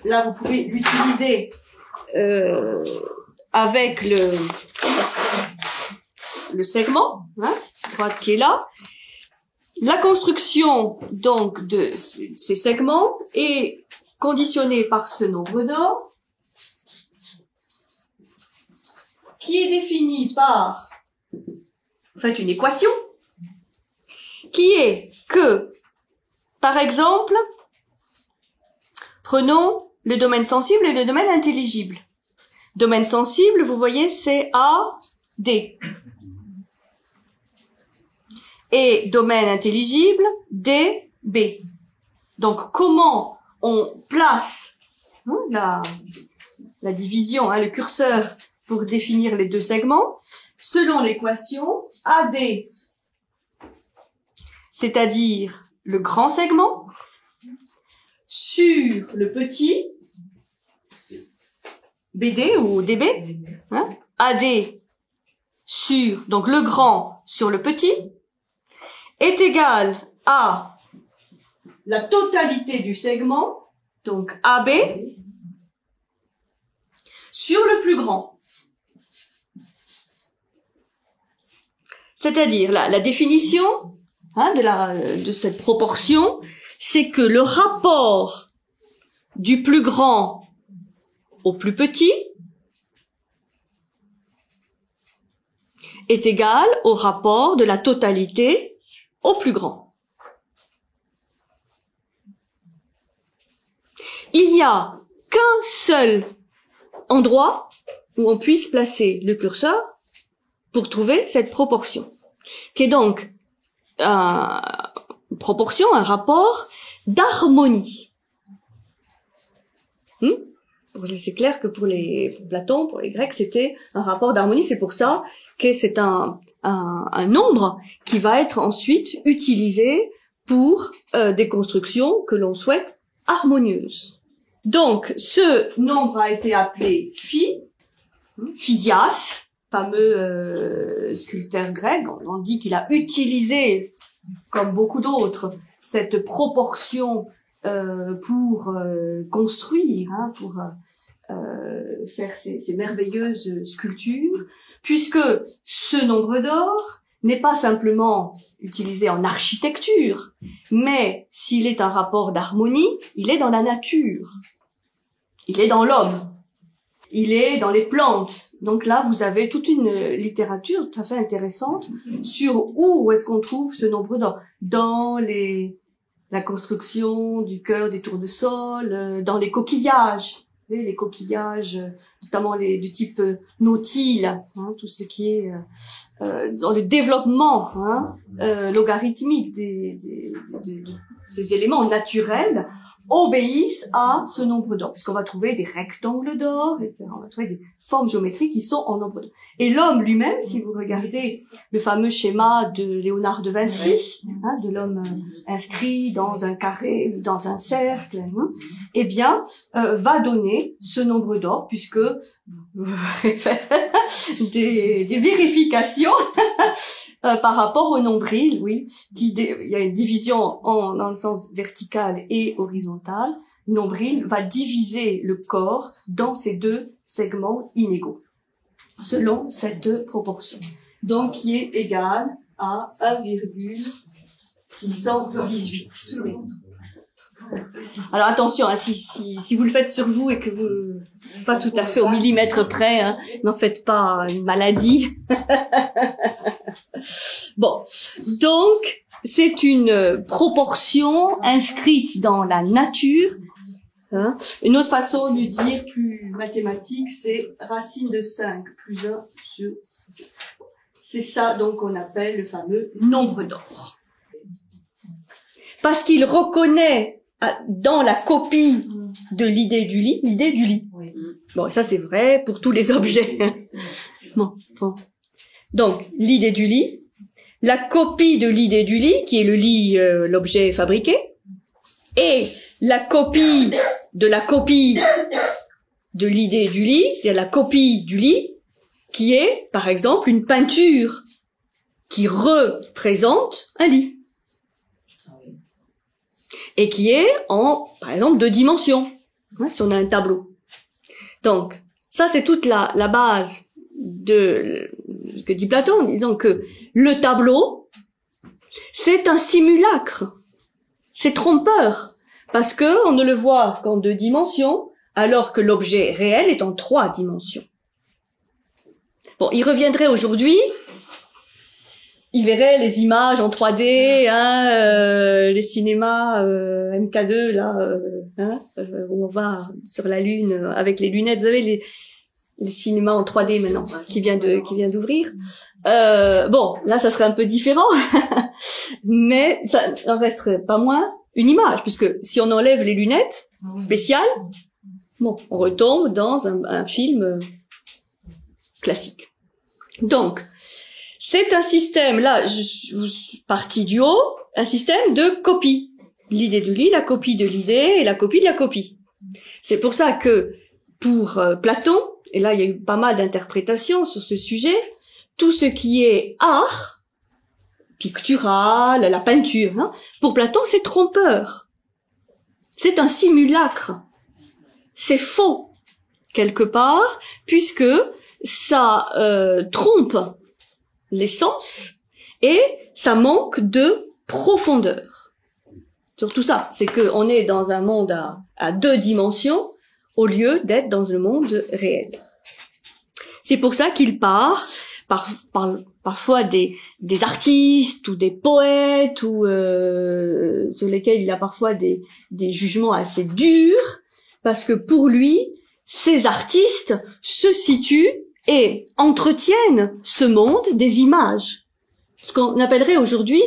là vous pouvez l'utiliser avec le segment, droite qui est là. La construction donc de ces segments est conditionnée par ce nombre d'or, qui est défini par, en fait, une équation, qui est que, par exemple, prenons le domaine sensible et le domaine intelligible. Domaine sensible, vous voyez, c'est AD. Et domaine intelligible, DB. Donc, comment on place la division, le curseur, pour définir les deux segments, selon l'équation AD, c'est-à-dire le grand segment, sur le petit, BD ou DB, AD sur, donc le grand sur le petit, est égal à la totalité du segment, donc AB, sur le plus grand. C'est-à-dire, la définition de cette proportion, c'est que le rapport du plus grand au plus petit est égal au rapport de la totalité au plus grand. Il n'y a qu'un seul endroit où on puisse placer le curseur pour trouver cette proportion, qui est donc une proportion, un rapport d'harmonie. C'est clair que pour Platon, pour les Grecs, c'était un rapport d'harmonie. C'est pour ça que c'est un nombre qui va être ensuite utilisé pour des constructions que l'on souhaite harmonieuses. Donc, ce nombre a été appelé Phi, Phidias, fameux sculpteur grec. On dit qu'il a utilisé, comme beaucoup d'autres, cette proportion pour construire, pour faire ces merveilleuses sculptures, puisque ce nombre d'or n'est pas simplement utilisé en architecture, mais s'il est un rapport d'harmonie, il est dans la nature, il est dans l'homme, il est dans les plantes. Donc là, vous avez toute une littérature tout à fait intéressante sur où est-ce qu'on trouve ce nombre d'or. Dans la construction du chœur des tournesols, dans les coquillages. Les coquillages, notamment du type nautile, tout ce qui est dans le développement logarithmique de ces éléments naturels, obéissent à ce nombre d'or, puisqu'on va trouver des rectangles d'or, on va trouver des formes géométriques qui sont en nombre d'or. Et l'homme lui-même, si vous regardez le fameux schéma de Léonard de Vinci, de l'homme inscrit dans un carré, dans un cercle, eh bien, va donner ce nombre d'or, puisque des vérifications par rapport au nombril, oui. Il y a une division dans le sens vertical et horizontal. Le nombril va diviser le corps dans ces deux segments inégaux, selon cette proportion. Donc, qui est égale à 1,618. Alors attention, hein, si vous le faites sur vous et que vous c'est pas tout à fait au millimètre près, hein, n'en faites pas une maladie. Bon, donc c'est une proportion inscrite dans la nature. Hein. Une autre façon de dire plus mathématique, c'est racine de 5 plus 1 sur 2. C'est ça donc qu'on appelle le fameux nombre d'or. Parce qu'il reconnaît dans la copie de l'idée du lit. Oui. Bon, ça c'est vrai pour tous les objets. Bon. Donc, l'idée du lit, la copie de l'idée du lit, qui est le lit, l'objet fabriqué, et la copie de l'idée du lit, c'est-à-dire la copie du lit, qui est, par exemple, une peinture qui représente un lit. Et qui est par exemple, 2 dimensions, hein, si on a un tableau. Donc, ça c'est toute la base de ce que dit Platon, en disant que le tableau, c'est un simulacre. C'est trompeur, parce que on ne le voit qu'en 2 dimensions, alors que l'objet réel est en 3 dimensions. Bon, il reviendrait aujourd'hui, il verrait les images en 3D, hein, les cinémas MK2 là, où on va sur la Lune avec les lunettes. Vous savez les cinémas en 3D maintenant qui vient d'ouvrir. Bon, là ça serait un peu différent, mais ça n'en resterait pas moins une image, puisque si on enlève les lunettes spéciales, bon, on retombe dans un film classique. Donc c'est un système, là, parti du haut, un système de copie. L'idée du lit, la copie de l'idée et la copie de la copie. C'est pour ça que, pour Platon, et là il y a eu pas mal d'interprétations sur ce sujet, tout ce qui est art, pictural, la peinture, hein, pour Platon c'est trompeur. C'est un simulacre. C'est faux, quelque part, puisque ça trompe l'essence et ça manque de profondeur. Surtout ça, c'est que on est dans un monde à 2 dimensions au lieu d'être dans le monde réel. C'est pour ça qu'il part parfois des artistes ou des poètes ou sur lesquels il a parfois des jugements assez durs, parce que pour lui, ces artistes se situent et entretiennent ce monde des images, ce qu'on appellerait aujourd'hui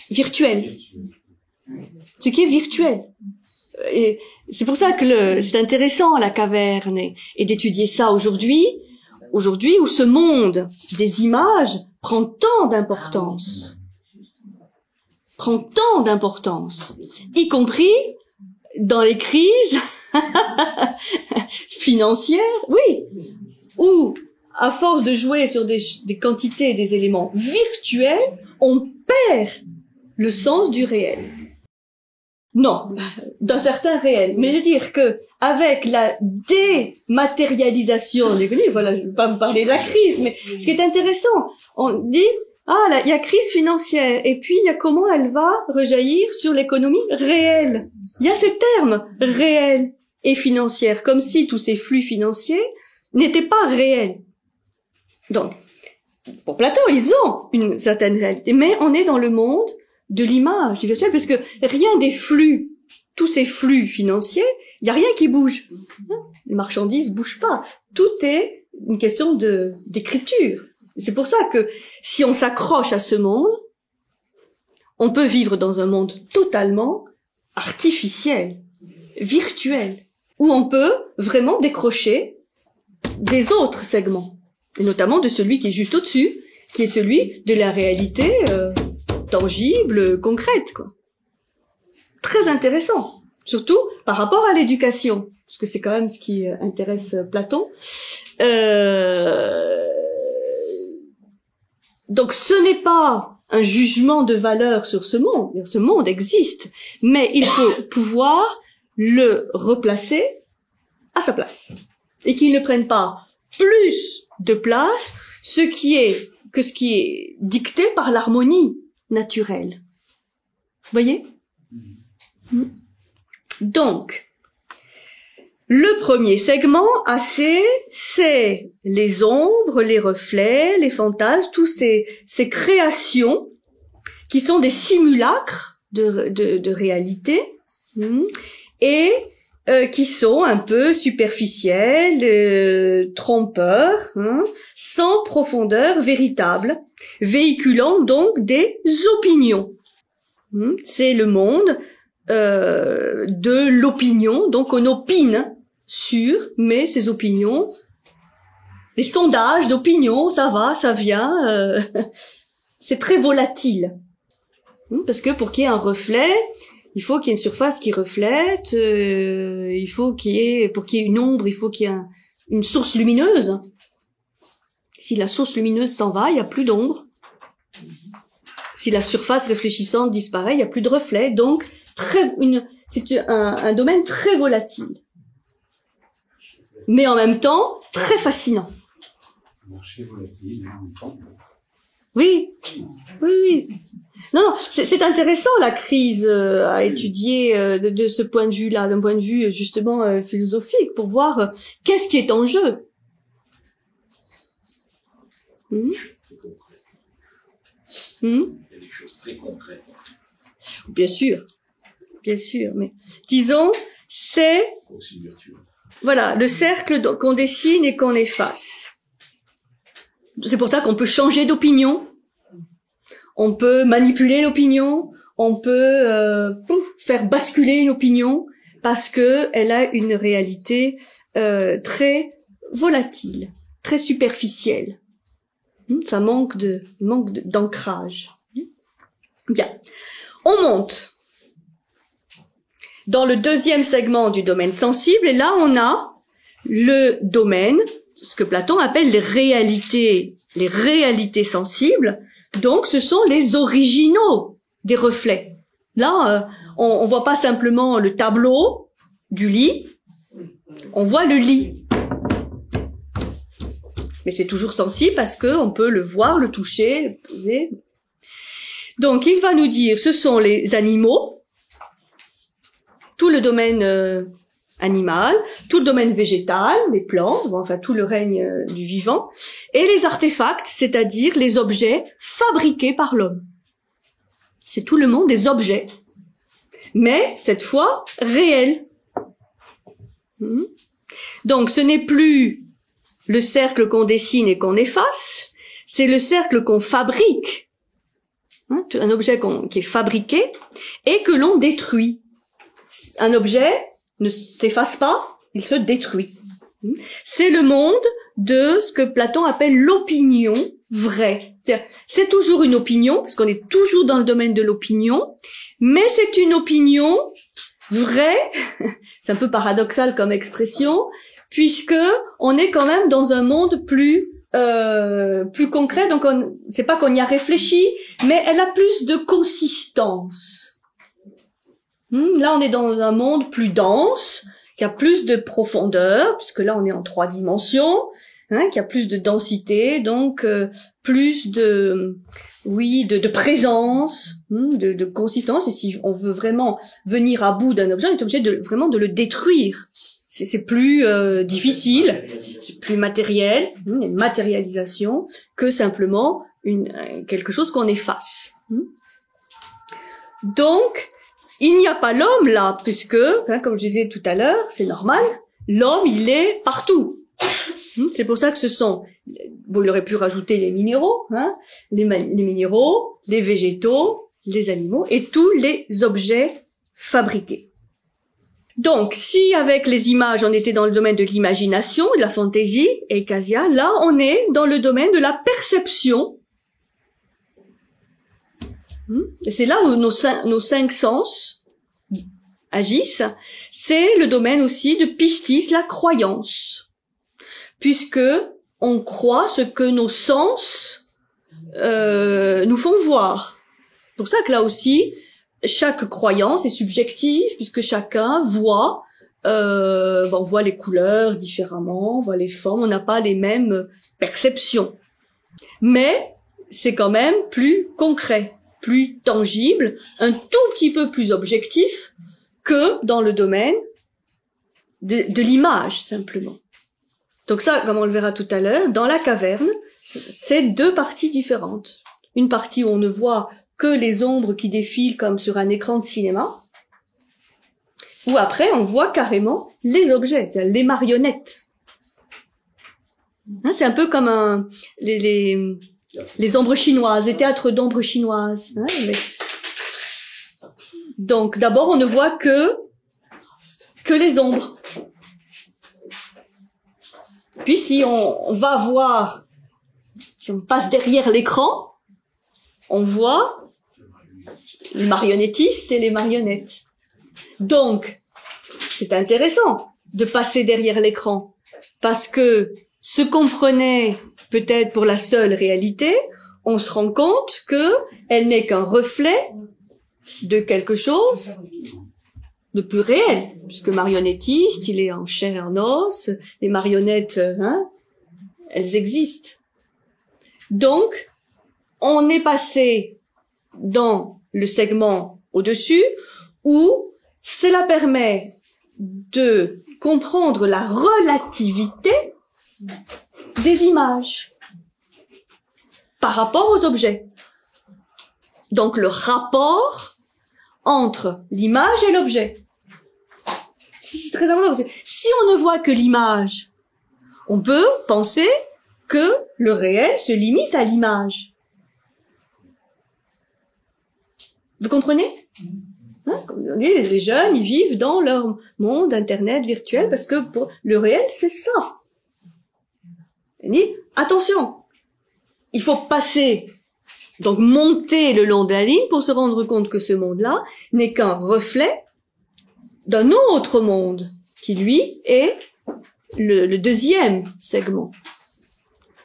virtuel, ce qui est virtuel. Et c'est pour ça que c'est intéressant la caverne et d'étudier ça aujourd'hui où ce monde des images prend tant d'importance, y compris dans les crises financières, oui, où à force de jouer sur des quantités, des éléments virtuels, on perd le sens du réel. Non, d'un certain réel. Mais de dire que, avec la dématérialisation de l'économie, voilà, je ne vais pas vous parler de la crise, mais ce qui est intéressant, on dit, là, il y a crise financière, et puis il y a comment elle va rejaillir sur l'économie réelle. Il y a ces termes, réel et financière, comme si tous ces flux financiers n'étaient pas réels. Donc, pour Platon, ils ont une certaine réalité, mais on est dans le monde de l'image, du virtuel, parce que rien des flux, tous ces flux financiers, il y a rien qui bouge. Les marchandises bougent pas. Tout est une question d'écriture. C'est pour ça que si on s'accroche à ce monde, on peut vivre dans un monde totalement artificiel, virtuel, où on peut vraiment décrocher des autres segments, et notamment de celui qui est juste au-dessus, qui est celui de la réalité tangible, concrète, quoi. Très intéressant. Surtout par rapport à l'éducation, parce que c'est quand même ce qui intéresse Platon. Donc ce n'est pas un jugement de valeur sur ce monde. Ce monde existe, mais il faut pouvoir le replacer à sa place. Et qu'il ne prenne pas plus de place que ce qui est dicté par l'harmonie naturelle. Vous voyez? Donc, le premier segment c'est les ombres, les reflets, les fantasmes, tous ces créations qui sont des simulacres de réalité, et qui sont un peu superficielles, trompeurs, sans profondeur véritable, véhiculant donc des opinions. C'est le monde de l'opinion, donc on opine sur, mais ces opinions, les sondages d'opinion, ça va, ça vient, c'est très volatile. Parce que pour qu'il y ait un reflet, il faut qu'il y ait une surface qui reflète, il faut pour qu'il y ait une ombre, il faut qu'il y ait une source lumineuse. Si la source lumineuse s'en va, il n'y a plus d'ombre. Si la surface réfléchissante disparaît, il n'y a plus de reflet. Donc, c'est un domaine très volatile. Mais en même temps, très fascinant. Marché volatile, en même temps. Oui. Non, c'est intéressant la crise à étudier de ce point de vue-là, d'un point de vue justement philosophique, pour voir qu'est-ce qui est en jeu. Il y a des choses très concrètes. Bien sûr, mais disons, c'est voilà le cercle qu'on dessine et qu'on efface. C'est pour ça qu'on peut changer d'opinion. On peut manipuler l'opinion, on peut faire basculer une opinion parce que elle a une réalité très volatile, très superficielle. Ça manque d'ancrage. Bien, on monte dans le deuxième segment du domaine sensible et là on a le domaine, ce que Platon appelle les réalités sensibles. Donc, ce sont les originaux des reflets. Là, on voit pas simplement le tableau du lit, on voit le lit. Mais c'est toujours sensible parce que on peut le voir, le toucher, le poser. Donc, il va nous dire, ce sont les animaux, tout le domaine animal, tout le domaine végétal, les plantes, enfin tout le règne du vivant, et les artefacts, c'est-à-dire les objets fabriqués par l'homme. C'est tout le monde des objets, mais cette fois réels. Donc ce n'est plus le cercle qu'on dessine et qu'on efface, c'est le cercle qu'on fabrique, un objet qui est fabriqué et que l'on détruit. Un objet ne s'efface pas, il se détruit. C'est le monde de ce que Platon appelle l'opinion vraie. C'est toujours une opinion, parce qu'on est toujours dans le domaine de l'opinion, mais c'est une opinion vraie, c'est un peu paradoxal comme expression, puisque on est quand même dans un monde plus concret, donc c'est pas qu'on y a réfléchi, mais elle a plus de consistance. Là, on est dans un monde plus dense, qui a plus de profondeur, puisque là, on est en 3 dimensions, qui a plus de densité, donc plus de présence, de consistance. Et si on veut vraiment venir à bout d'un objet, on est obligé vraiment de le détruire. C'est plus difficile, c'est plus matériel, une matérialisation, que simplement quelque chose qu'on efface. Donc, il n'y a pas l'homme là, puisque, comme je disais tout à l'heure, c'est normal, l'homme il est partout. C'est pour ça que vous l'aurez pu rajouter les minéraux, les minéraux, les végétaux, les animaux et tous les objets fabriqués. Donc, si avec les images on était dans le domaine de l'imagination, de la fantaisie, et Casia, là on est dans le domaine de la perception. Et c'est là où nos 5 sens agissent, c'est le domaine aussi de pistis, la croyance. Puisque on croit ce que nos sens nous font voir. C'est pour ça que là aussi, chaque croyance est subjective, puisque chacun voit, on voit les couleurs différemment, on voit les formes, on n'a pas les mêmes perceptions. Mais c'est quand même plus concret, plus tangible, un tout petit peu plus objectif que dans le domaine de l'image, simplement. Donc ça, comme on le verra tout à l'heure, dans la caverne, c'est deux parties différentes. Une partie où on ne voit que les ombres qui défilent comme sur un écran de cinéma, ou après on voit carrément les objets, c'est-à-dire les marionnettes. Hein, c'est un peu comme les ombres chinoises, les théâtres d'ombres chinoises. Hein, donc d'abord on ne voit que les ombres. Puis si on va voir, si on passe derrière l'écran, on voit les marionnettistes et les marionnettes. Donc, c'est intéressant de passer derrière l'écran, parce que ce qu'on prenait peut-être pour la seule réalité, on se rend compte que elle n'est qu'un reflet de quelque chose de plus réel, puisque marionnettiste, il est en chair et en os, les marionnettes, elles existent. Donc, on est passé dans le segment au-dessus, où cela permet de comprendre la relativité des images par rapport aux objets. Donc, le rapport entre l'image et l'objet. C'est très important, parce que si on ne voit que l'image, on peut penser que le réel se limite à l'image. Vous comprenez? Les jeunes, ils vivent dans leur monde internet virtuel parce que pour le réel, c'est ça. On dit, attention, il faut passer, donc monter le long de la ligne pour se rendre compte que ce monde-là n'est qu'un reflet d'un autre monde qui, lui, est le deuxième segment.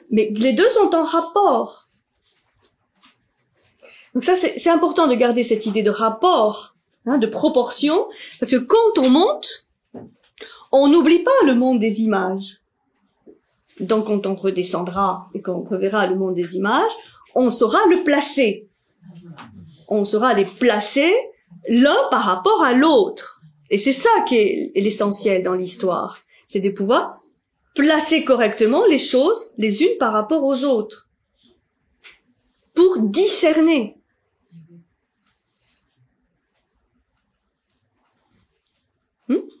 Mais les deux sont en rapport. Donc ça, c'est important de garder cette idée de rapport, de proportion, parce que quand on monte, on n'oublie pas le monde des images. Donc quand on redescendra et qu'on reverra le monde des images, on saura le placer. On saura les placer l'un par rapport à l'autre. Et c'est ça qui est l'essentiel dans l'histoire. C'est de pouvoir placer correctement les choses les unes par rapport aux autres. Pour discerner.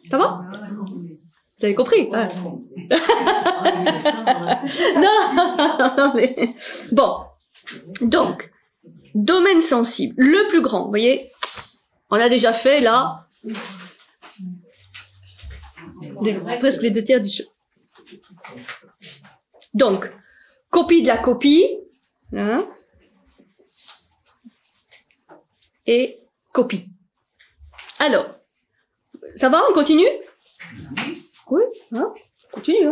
Ça va? Vous avez compris? Ouais. Non, mais bon. Donc, domaine sensible, le plus grand. Vous voyez, on a déjà fait là presque les 2/3 du jeu. Donc, copie de la copie, et copie. Alors, ça va, on continue? Oui, on continue.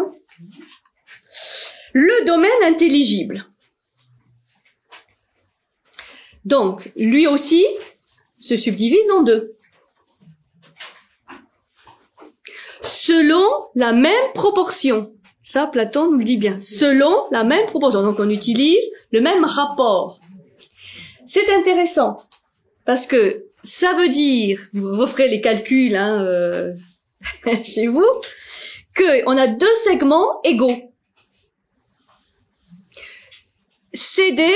Le domaine intelligible. Donc, lui aussi se subdivise en deux. Selon la même proportion. Ça, Platon nous le dit bien. Selon la même proportion. Donc, on utilise le même rapport. C'est intéressant. Parce que ça veut dire, vous referez les calculs chez vous, qu'on a deux segments égaux. CD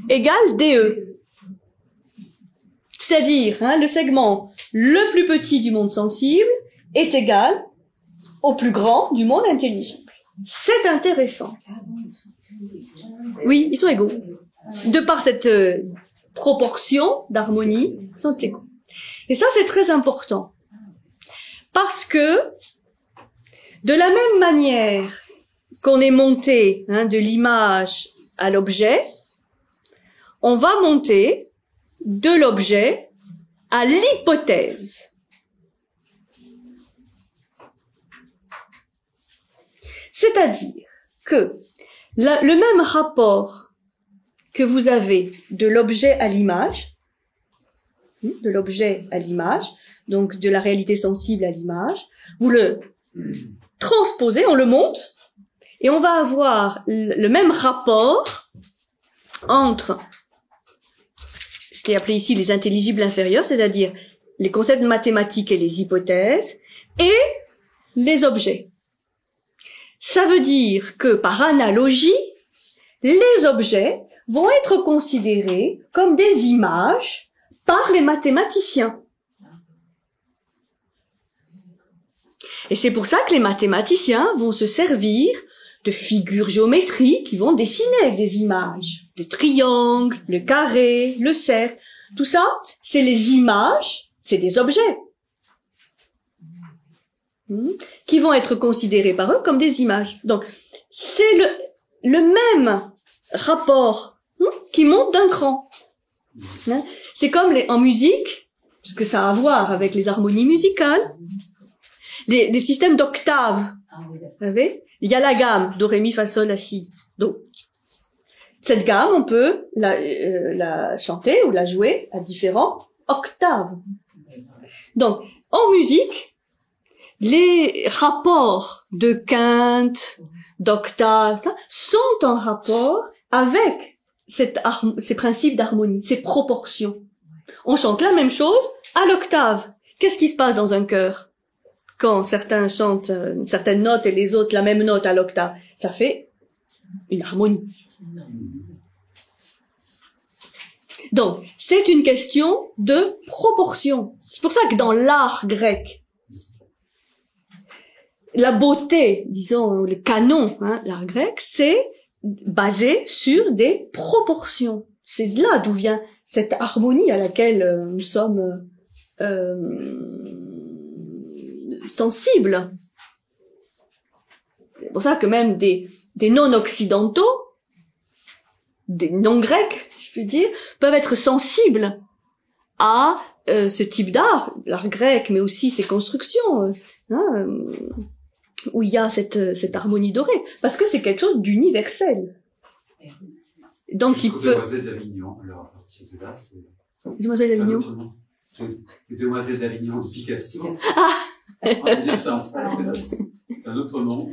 égale DE. C'est-à-dire, le segment le plus petit du monde sensible est égal au plus grand du monde intelligible. C'est intéressant. Oui, ils sont égaux. De par cette proportion d'harmonie, ils sont égaux. Et ça, c'est très important. Parce que, de la même manière qu'on est monté de l'image à l'objet, on va monter de l'objet à l'hypothèse. C'est-à-dire que le même rapport que vous avez de l'objet à l'image, donc de la réalité sensible à l'image, vous le transposez, on le monte, et on va avoir le même rapport entre ce qui est appelé ici les intelligibles inférieurs, c'est-à-dire les concepts mathématiques et les hypothèses, et les objets. Ça veut dire que, par analogie, les objets vont être considérés comme des images par les mathématiciens. Et c'est pour ça que les mathématiciens vont se servir de figures géométriques qui vont dessiner avec des images. Le triangle, le carré, le cercle. Tout ça, c'est les images, c'est des objets. Qui vont être considérés par eux comme des images. Donc, c'est le même rapport qui monte d'un cran. C'est comme en musique, parce que ça a à voir avec les harmonies musicales, les systèmes d'octaves. Vous savez, il y a la gamme do, ré, mi, fa, sol, la, si, do. Cette gamme, on peut la chanter ou la jouer à différentes octaves. Donc, en musique, les rapports de quinte, d'octave, sont en rapport avec ces principes d'harmonie, ces proportions. On chante la même chose à l'octave. Qu'est-ce qui se passe dans un chœur quand certains chantent une certaine note et les autres la même note à l'octave? Ça fait une harmonie. Donc, c'est une question de proportion. C'est pour ça que dans l'art grec, la beauté, disons, le canon, l'art grec, c'est basé sur des proportions. C'est là d'où vient cette harmonie à laquelle nous sommes sensibles. C'est pour ça que même des non-occidentaux, des non-grecs, je puis dire, peuvent être sensibles à ce type d'art, l'art grec, mais aussi ses constructions, où il y a cette harmonie dorée, parce que c'est quelque chose d'universel. Donc il peut... Demoiselles d'Avignon, alors à partir de là, c'est... Demoiselles d'Avignon. Les Demoiselles d'Avignon de Picasso. Ah C'est un autre nom.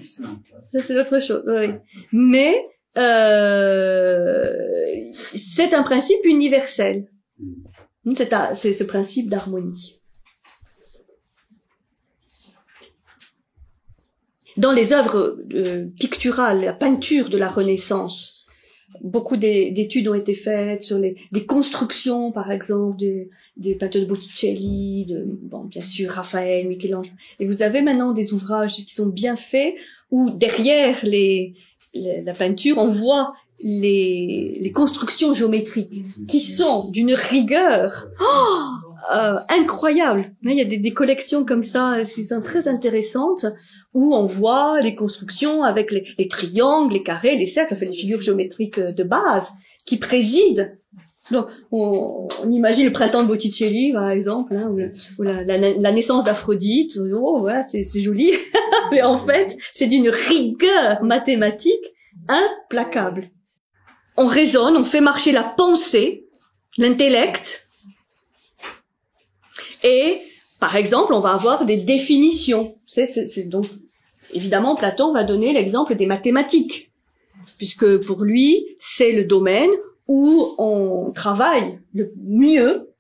Ça c'est autre chose, oui. Mais c'est un principe universel. C'est ce principe d'harmonie. Dans les œuvres picturales, la peinture de la Renaissance, beaucoup d'études ont été faites sur les constructions, par exemple, des peintures de Botticelli, bien sûr, Raphaël, Michel-Ange. Et vous avez maintenant des ouvrages qui sont bien faits, où derrière la peinture, on voit les constructions géométriques, qui sont d'une rigueur incroyable. Il y a des collections comme ça, qui sont très intéressantes, où on voit les constructions avec les triangles, les carrés, les cercles, enfin les figures géométriques de base qui président. Donc, on imagine le printemps de Botticelli, par exemple, ou la naissance d'Aphrodite. Oh, voilà, c'est joli. Mais en fait, c'est d'une rigueur mathématique implacable. On raisonne, on fait marcher la pensée, l'intellect, et, par exemple, on va avoir des définitions. Donc, évidemment, Platon va donner l'exemple des mathématiques, puisque pour lui, c'est le domaine où on travaille le mieux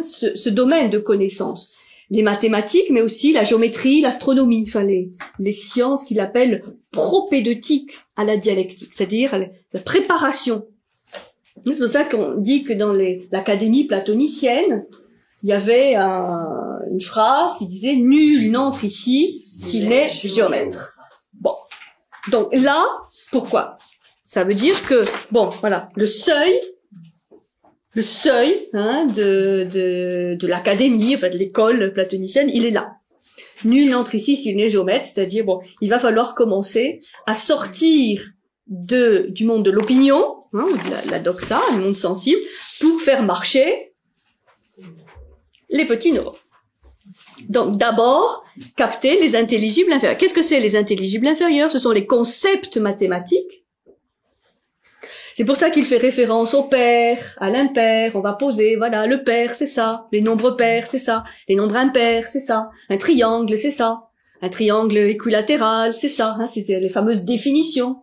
ce domaine de connaissance. Les mathématiques, mais aussi la géométrie, l'astronomie, enfin les sciences qu'il appelle propédeutiques à la dialectique, c'est-à-dire la préparation. C'est pour ça qu'on dit que dans l'académie platonicienne, il y avait une phrase qui disait « Nul n'entre ici s'il n'est géomètre ». Bon, donc là, pourquoi? Ça veut dire que, bon, voilà, le seuil de l'académie, enfin de l'école platonicienne, il est là. Nul n'entre ici s'il n'est géomètre, c'est-à-dire, bon, il va falloir commencer à sortir du monde de l'opinion, ou de la doxa, du monde sensible, pour faire marcher les petits neurones. Donc d'abord, capter les intelligibles inférieurs. Qu'est-ce que c'est les intelligibles inférieurs? Ce sont les concepts mathématiques. C'est pour ça qu'il fait référence au pair, à l'impair. On va poser, voilà, le pair, c'est ça. Les nombres pairs, c'est ça. Les nombres impairs, c'est ça. Un triangle, c'est ça. Un triangle équilatéral, c'est ça. Hein, c'était les fameuses définitions.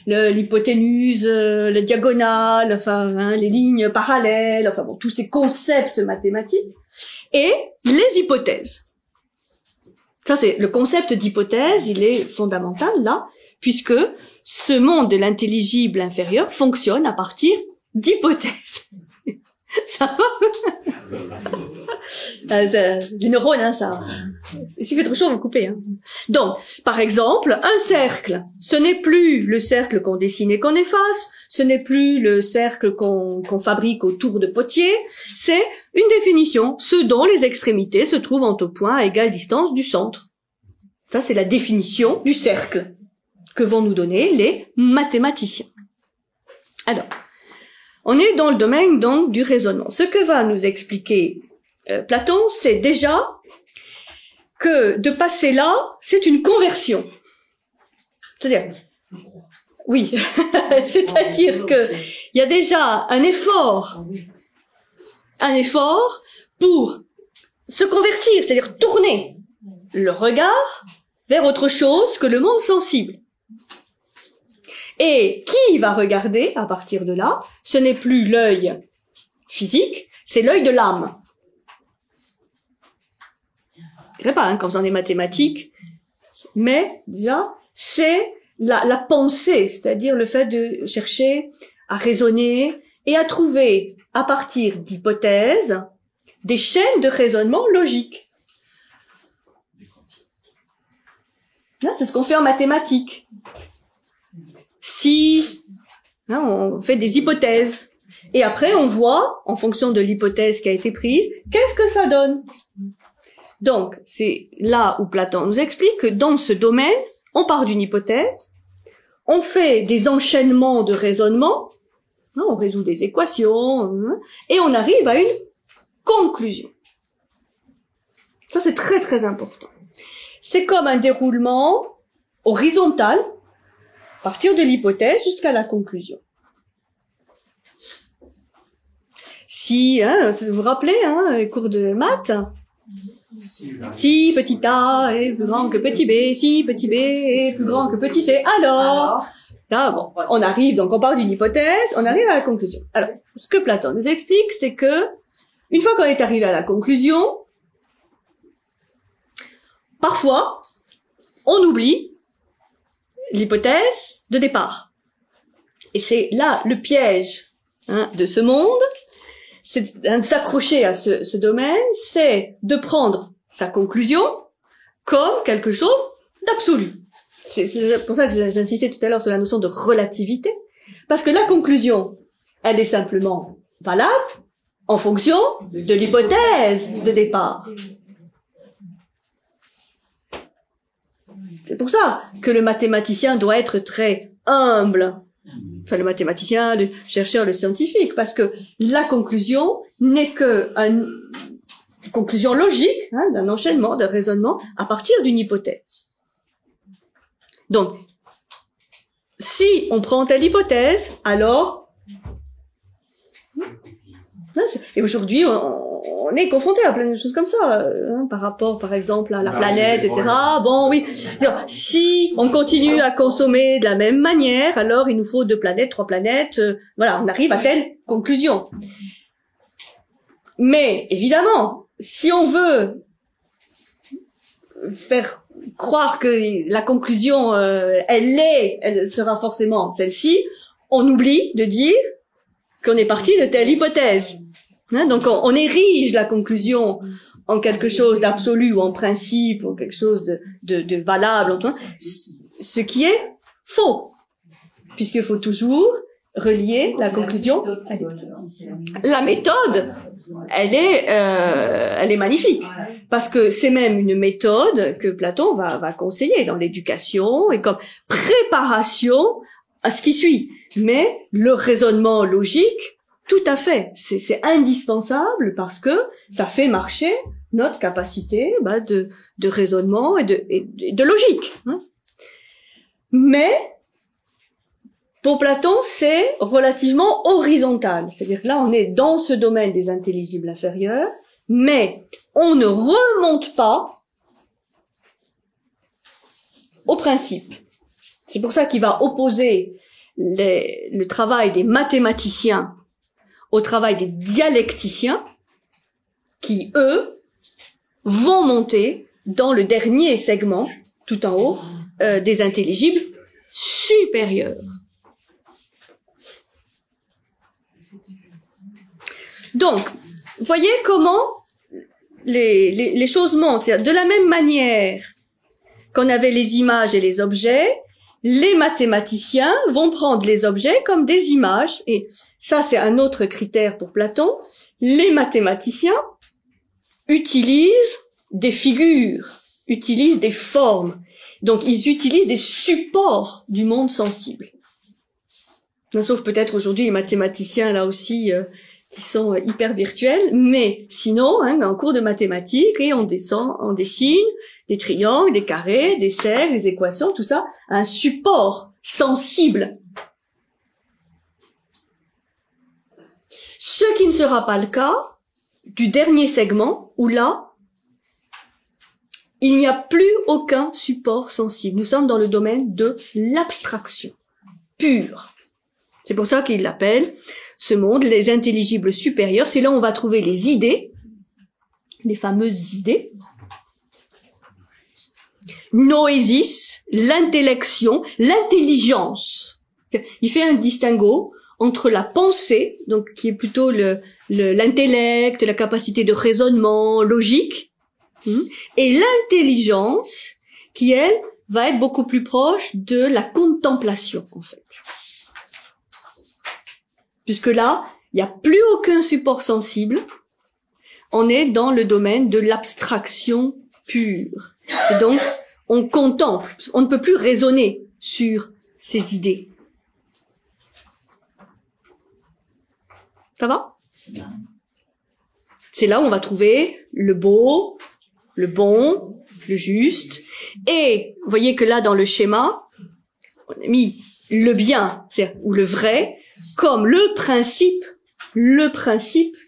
L'hypoténuse, la diagonale, enfin, hein, les lignes parallèles, enfin bon, tous ces concepts mathématiques. Et les hypothèses. Ça, c'est le concept d'hypothèse, il est fondamental là, puisque ce monde de l'intelligible inférieur fonctionne à partir d'hypothèses. Ça va? Du neurone, hein, ça. S'il fait trop chaud, on va couper, hein. Donc, par exemple, un cercle, ce n'est plus le cercle qu'on dessine et qu'on efface, ce n'est plus le cercle qu'on fabrique autour de potiers, c'est une définition, ce dont les extrémités se trouvent en tout point à égale distance du centre. Ça, c'est la définition du cercle que vont nous donner les mathématiciens. Alors, on est dans le domaine donc du raisonnement. Ce que va nous expliquer Platon, c'est déjà que de passer là, c'est une conversion. C'est-à-dire, oui, c'est-à-dire que il y a déjà un effort pour se convertir, c'est-à-dire tourner le regard vers autre chose que le monde sensible. Et qui va regarder à partir de là? Ce n'est plus l'œil physique, c'est l'œil de l'âme. Je dirais pas, hein, qu'en faisant des mathématiques, mais déjà, c'est la pensée, c'est-à-dire le fait de chercher à raisonner et à trouver, à partir d'hypothèses, des chaînes de raisonnement logiques. Là, c'est ce qu'on fait en mathématiques. Si on fait des hypothèses, et après on voit, en fonction de l'hypothèse qui a été prise, qu'est-ce que ça donne. Donc, c'est là où Platon nous explique que dans ce domaine, on part d'une hypothèse, on fait des enchaînements de raisonnement, on résout des équations, et on arrive à une conclusion. Ça, c'est très très important. C'est comme un déroulement horizontal, à partir de l'hypothèse jusqu'à la conclusion. Si, vous vous rappelez, les cours de maths, si petit a est plus grand que petit b, si petit b est plus grand que petit c, alors, là, bon, on arrive, donc on part d'une hypothèse, on arrive à la conclusion. Alors, ce que Platon nous explique, c'est que, une fois qu'on est arrivé à la conclusion, parfois, on oublie l'hypothèse de départ. Et c'est là le piège de ce monde, c'est de s'accrocher à ce domaine, c'est de prendre sa conclusion comme quelque chose d'absolu. C'est pour ça que j'insistais tout à l'heure sur la notion de relativité, parce que la conclusion, elle est simplement valable en fonction de l'hypothèse de départ. C'est pour ça que le mathématicien doit être très humble. Enfin, le mathématicien, le chercheur, le scientifique, parce que la conclusion n'est que une conclusion logique, d'un enchaînement, d'un raisonnement, à partir d'une hypothèse. Donc, si on prend telle hypothèse, alors, et aujourd'hui, on est confronté à plein de choses comme ça, par rapport, par exemple, à la planète, etc. Bon, oui. Si on continue à consommer de la même manière, alors il nous faut 2 planètes, 3 planètes, voilà, on arrive à telle conclusion. Mais, évidemment, si on veut faire croire que la conclusion, elle sera forcément celle-ci, on oublie de dire qu'on est parti de telle hypothèse. Donc on érige la conclusion en quelque chose d'absolu ou en principe, ou quelque chose de valable, ce qui est faux, puisqu'il faut toujours relier la conclusion à la méthode. Elle est magnifique, parce que c'est même une méthode que Platon va conseiller dans l'éducation et comme préparation à ce qui suit. Mais le raisonnement logique, tout à fait, c'est indispensable parce que ça fait marcher notre capacité de raisonnement et de logique. Hein. Mais pour Platon, c'est relativement horizontal. C'est-à-dire que là, on est dans ce domaine des intelligibles inférieurs, mais on ne remonte pas au principe. C'est pour ça qu'il va opposer le travail des mathématiciens au travail des dialecticiens qui, eux, vont monter dans le dernier segment, tout en haut, des intelligibles supérieurs. Donc, voyez comment les choses montent. C'est-à-dire, de la même manière qu'on avait les images et les objets, les mathématiciens vont prendre les objets comme des images. Et ça, c'est un autre critère pour Platon. Les mathématiciens utilisent des figures, utilisent des formes. Donc, ils utilisent des supports du monde sensible. Sauf peut-être aujourd'hui les mathématiciens, là aussi, qui sont hyper virtuels, mais sinon, en cours de mathématiques, et on dessine des triangles, des carrés, des cercles, des équations, tout ça, un support sensible. Ce qui ne sera pas le cas du dernier segment, où là, il n'y a plus aucun support sensible. Nous sommes dans le domaine de l'abstraction pure. C'est pour ça qu'il l'appelle, ce monde, les intelligibles supérieurs. C'est là où on va trouver les idées, les fameuses idées. Noésis, l'intellection, l'intelligence. Il fait un distinguo entre la pensée, donc qui est plutôt l'intellect, la capacité de raisonnement logique, et l'intelligence, qui, elle, va être beaucoup plus proche de la contemplation, en fait. Puisque là, il n'y a plus aucun support sensible, on est dans le domaine de l'abstraction pure. Et donc, on contemple, on ne peut plus raisonner sur ces idées. Ça va? C'est là où on va trouver le beau, le bon, le juste. Et vous voyez que là, dans le schéma, on a mis le bien, ou le vrai, comme le principe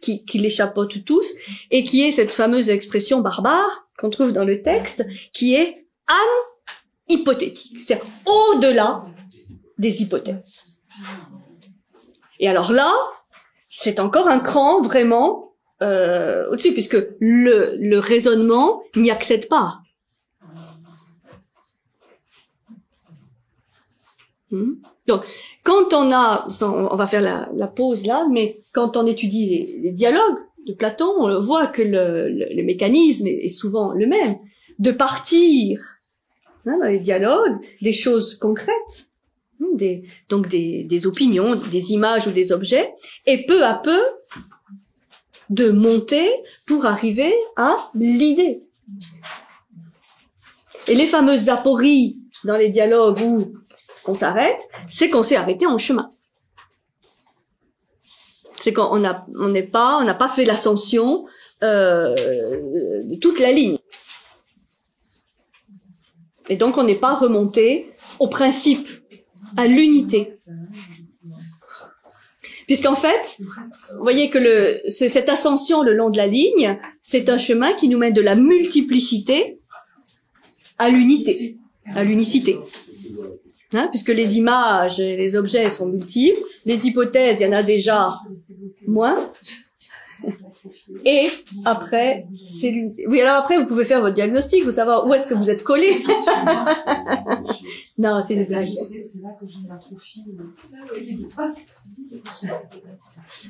qui les chapeaute tous, et qui est cette fameuse expression barbare qu'on trouve dans le texte, qui est hypothétique, c'est-à-dire au-delà des hypothèses. Et alors là, c'est encore un cran vraiment au-dessus, puisque le raisonnement n'y accède pas. Donc, quand on va faire la pause là, mais quand on étudie les dialogues de Platon, on voit que le mécanisme est souvent le même, de partir dans les dialogues des choses concrètes, donc des opinions, des images ou des objets, et peu à peu de monter pour arriver à l'idée. Et les fameuses apories dans les dialogues où on s'arrête, c'est qu'on s'est arrêté en chemin. C'est qu'on n'a pas fait l'ascension de toute la ligne. Et donc on n'est pas remonté au principe, à l'unité. Puisqu'en fait, vous voyez que cette ascension le long de la ligne, c'est un chemin qui nous mène de la multiplicité à l'unité, à l'unicité. Puisque les images et les objets sont multiples, les hypothèses, il y en a déjà moins. Et après, c'est l'unité. Oui, alors après, vous pouvez faire votre diagnostic, vous savoir où est-ce que vous êtes collé. Non, c'est des blagues. C'est là que j'ai une atrophie.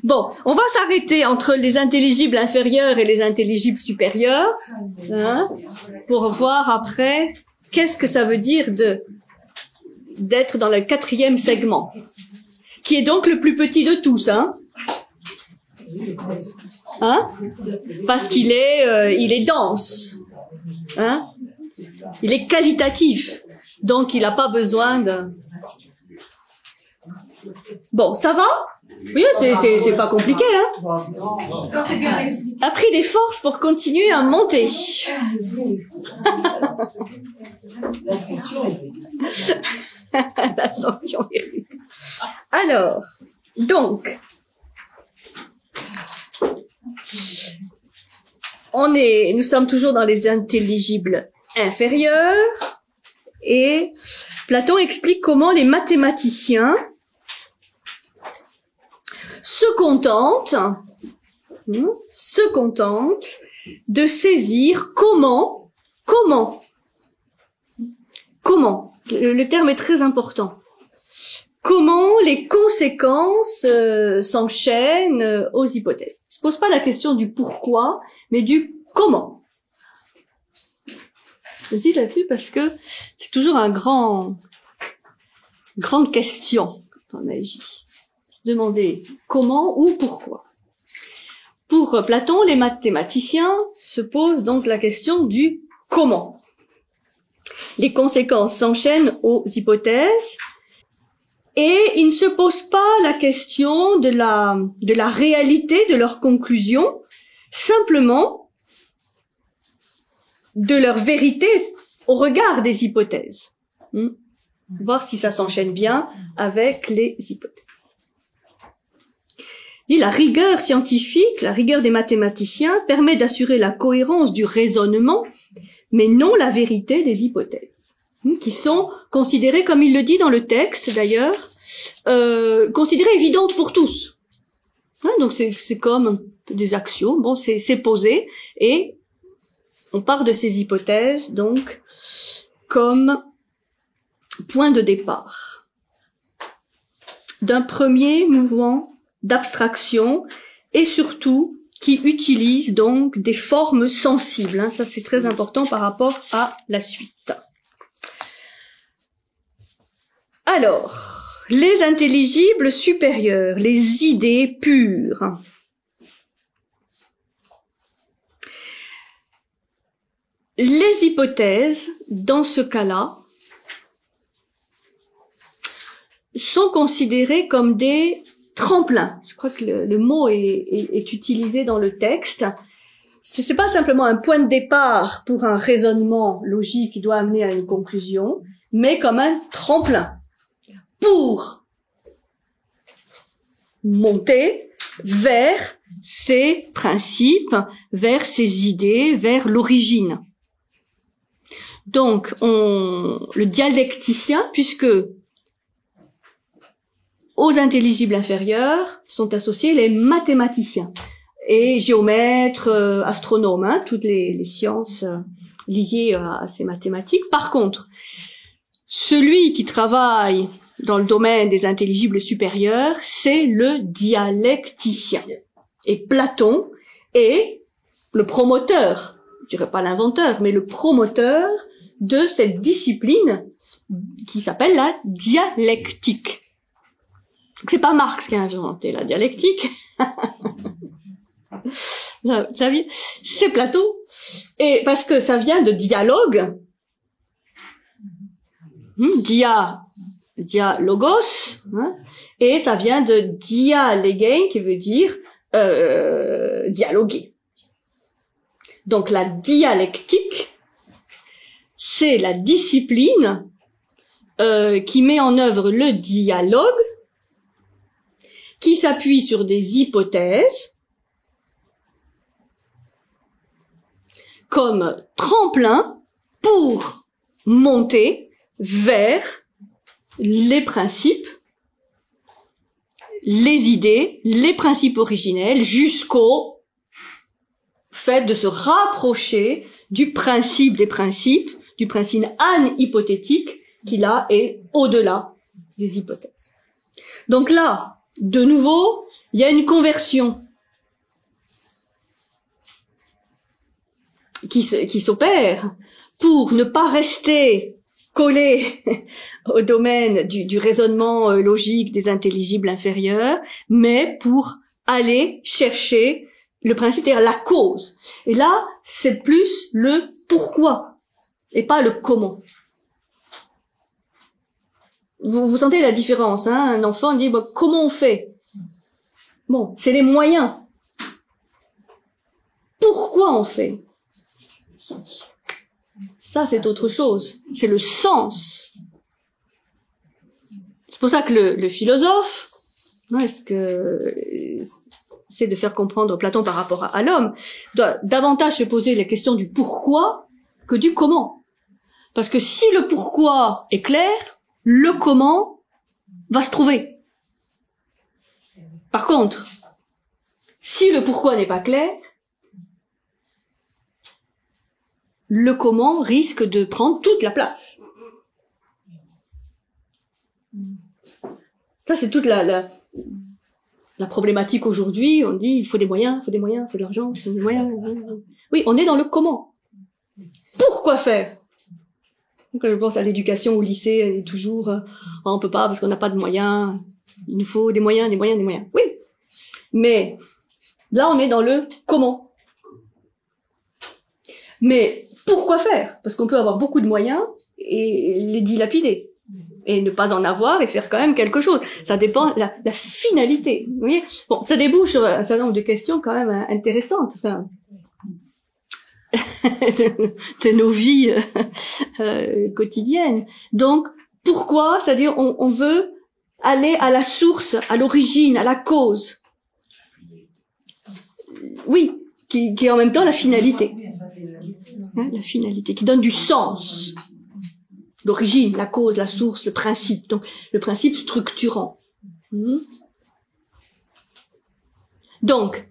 Bon, on va s'arrêter entre les intelligibles inférieurs et les intelligibles supérieurs, pour voir après qu'est-ce que ça veut dire d'être dans le 4e segment, qui est donc le plus petit de tous, parce qu'il est dense, il est qualitatif, donc il n'a pas besoin de... Bon, ça va? Oui, c'est pas compliqué, hein. Quand c'est bien expliqué. A pris des forces pour continuer à monter. L'ascension est vite. L'ascension est rude. Alors, donc, nous sommes toujours dans les intelligibles inférieurs, et Platon explique comment les mathématiciens se contentent de saisir comment, le terme est très important, comment les conséquences s'enchaînent aux hypothèses. Il ne se pose pas la question du pourquoi, mais du comment. J'insiste là-dessus parce que c'est toujours grande question quand on agit. Demander comment ou pourquoi. Pour Platon, les mathématiciens se posent donc la question du comment. Les conséquences s'enchaînent aux hypothèses et ils ne se posent pas la question de la réalité de leurs conclusions, simplement de leur vérité au regard des hypothèses. Voir si ça s'enchaîne bien avec les hypothèses. Et la rigueur scientifique, la rigueur des mathématiciens permet d'assurer la cohérence du raisonnement, mais non la vérité des hypothèses, qui sont considérées, comme il le dit dans le texte d'ailleurs, considérées évidentes pour tous. Donc c'est comme des axiomes, bon c'est posé, et on part de ces hypothèses donc comme point de départ d'un premier mouvement d'abstraction et surtout qui utilise donc des formes sensibles. Ça c'est très important par rapport à la suite. Alors, les intelligibles supérieurs, les idées pures. Les hypothèses, dans ce cas-là, sont considérées comme des tremplins. Je crois que le mot est utilisé dans le texte. C'est pas simplement un point de départ pour un raisonnement logique qui doit amener à une conclusion, mais comme un tremplin pour monter vers ces principes, vers ces idées, vers l'origine. Donc, le dialecticien, puisque aux intelligibles inférieurs sont associés les mathématiciens et géomètres, astronomes, toutes les sciences liées à ces mathématiques. Par contre, celui qui travaille dans le domaine des intelligibles supérieurs, c'est le dialecticien. Et Platon est le promoteur, je dirais pas l'inventeur, mais le promoteur de cette discipline qui s'appelle la dialectique. C'est pas Marx qui a inventé la dialectique. C'est Platon. Et parce que ça vient de dialogue. Dialogos. Et ça vient de dialegein qui veut dire dialoguer. Donc la dialectique, c'est la discipline qui met en œuvre le dialogue, qui s'appuie sur des hypothèses comme tremplin pour monter vers les principes, les idées, les principes originels, jusqu'au fait de se rapprocher du principe des principes, du principe anhypothétique qui là est au-delà des hypothèses. Donc là, de nouveau, il y a une conversion qui s'opère pour ne pas rester collé au domaine du raisonnement logique des intelligibles inférieurs, mais pour aller chercher le principe, c'est-à-dire la cause. Et là, c'est plus le pourquoi et pas le comment. Vous sentez la différence, hein? Un enfant dit comment on fait? Bon, c'est les moyens. Pourquoi on fait? Ça, c'est autre chose. C'est le sens. C'est pour ça que le philosophe, c'est de faire comprendre Platon par rapport à l'homme, doit davantage se poser les questions du pourquoi que du comment. Parce que si le pourquoi est clair, le comment va se trouver. Par contre, si le pourquoi n'est pas clair, le comment risque de prendre toute la place. Ça, c'est toute la problématique aujourd'hui. On dit, il faut des moyens, il faut de l'argent, il faut des moyens. Oui, on est dans le comment. Pourquoi faire? Quand je pense à l'éducation au lycée, elle est toujours, on peut pas parce qu'on n'a pas de moyens. Il nous faut des moyens. Oui. Mais, là, on est dans le comment. Mais, pourquoi faire? Parce qu'on peut avoir beaucoup de moyens et les dilapider. Et ne pas en avoir et faire quand même quelque chose. Ça dépend de la finalité. Vous voyez? Bon, ça débouche sur un certain nombre de questions quand même intéressantes. Enfin, de nos vies quotidiennes. Donc, pourquoi? C'est-à-dire, on veut aller à la source, à l'origine, à la cause. Oui, qui est en même temps la finalité. La finalité, qui donne du sens. L'origine, la cause, la source, le principe. Donc, le principe structurant. Donc,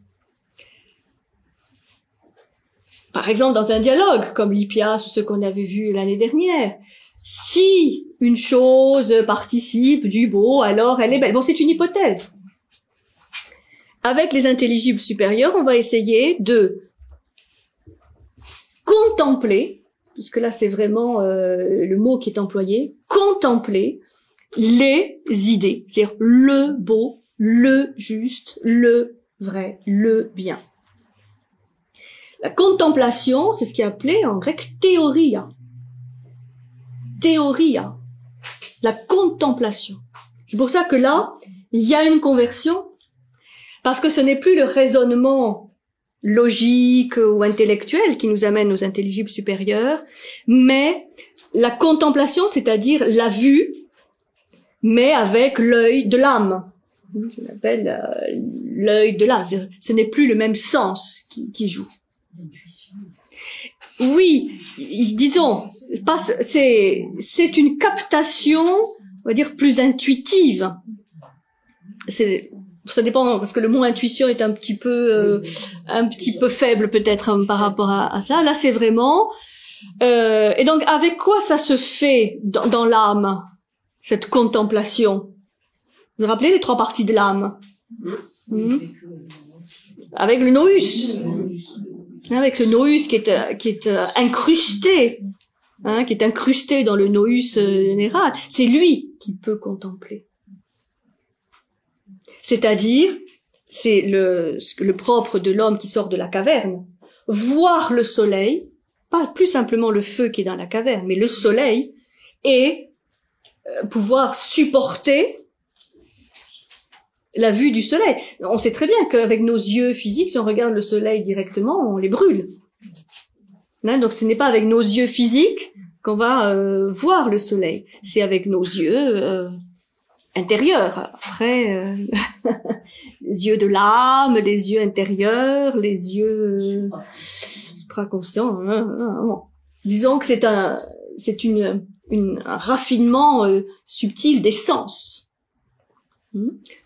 par exemple, dans un dialogue, comme l'Hippias ou ce qu'on avait vu l'année dernière, si une chose participe du beau, alors elle est belle. Bon, c'est une hypothèse. Avec les intelligibles supérieurs, on va essayer de contempler, puisque là c'est vraiment le mot qui est employé, contempler les idées, c'est-à-dire le beau, le juste, le vrai, le bien. La contemplation, c'est ce qui est appelé en grec théoria. Théoria, la contemplation. C'est pour ça que là, il y a une conversion, parce que ce n'est plus le raisonnement logique ou intellectuel qui nous amène aux intelligibles supérieurs, mais la contemplation, c'est-à-dire la vue, mais avec l'œil de l'âme. Je l'appelle l'œil de l'âme. Ce n'est plus le même sens qui joue. Oui, disons, c'est une captation, on va dire, plus intuitive. Ça dépend, parce que le mot intuition est un petit peu faible peut-être par rapport à ça. Là, c'est vraiment. Et donc, avec quoi ça se fait dans l'âme, cette contemplation? Vous vous rappelez les trois parties de l'âme? Avec le nous. Avec ce nous qui est incrusté, qui est incrusté dans le nous général. C'est lui qui peut contempler. C'est-à-dire, c'est le propre de l'homme qui sort de la caverne. Voir le soleil, pas plus simplement le feu qui est dans la caverne, mais le soleil, et pouvoir supporter la vue du soleil. On sait très bien qu'avec nos yeux physiques, si on regarde le soleil directement, on les brûle. Donc ce n'est pas avec nos yeux physiques qu'on va voir le soleil. C'est avec nos yeux intérieurs. Après, les yeux de l'âme, les yeux intérieurs, les yeux supraconscients. Bon. Disons que c'est un raffinement subtil des sens.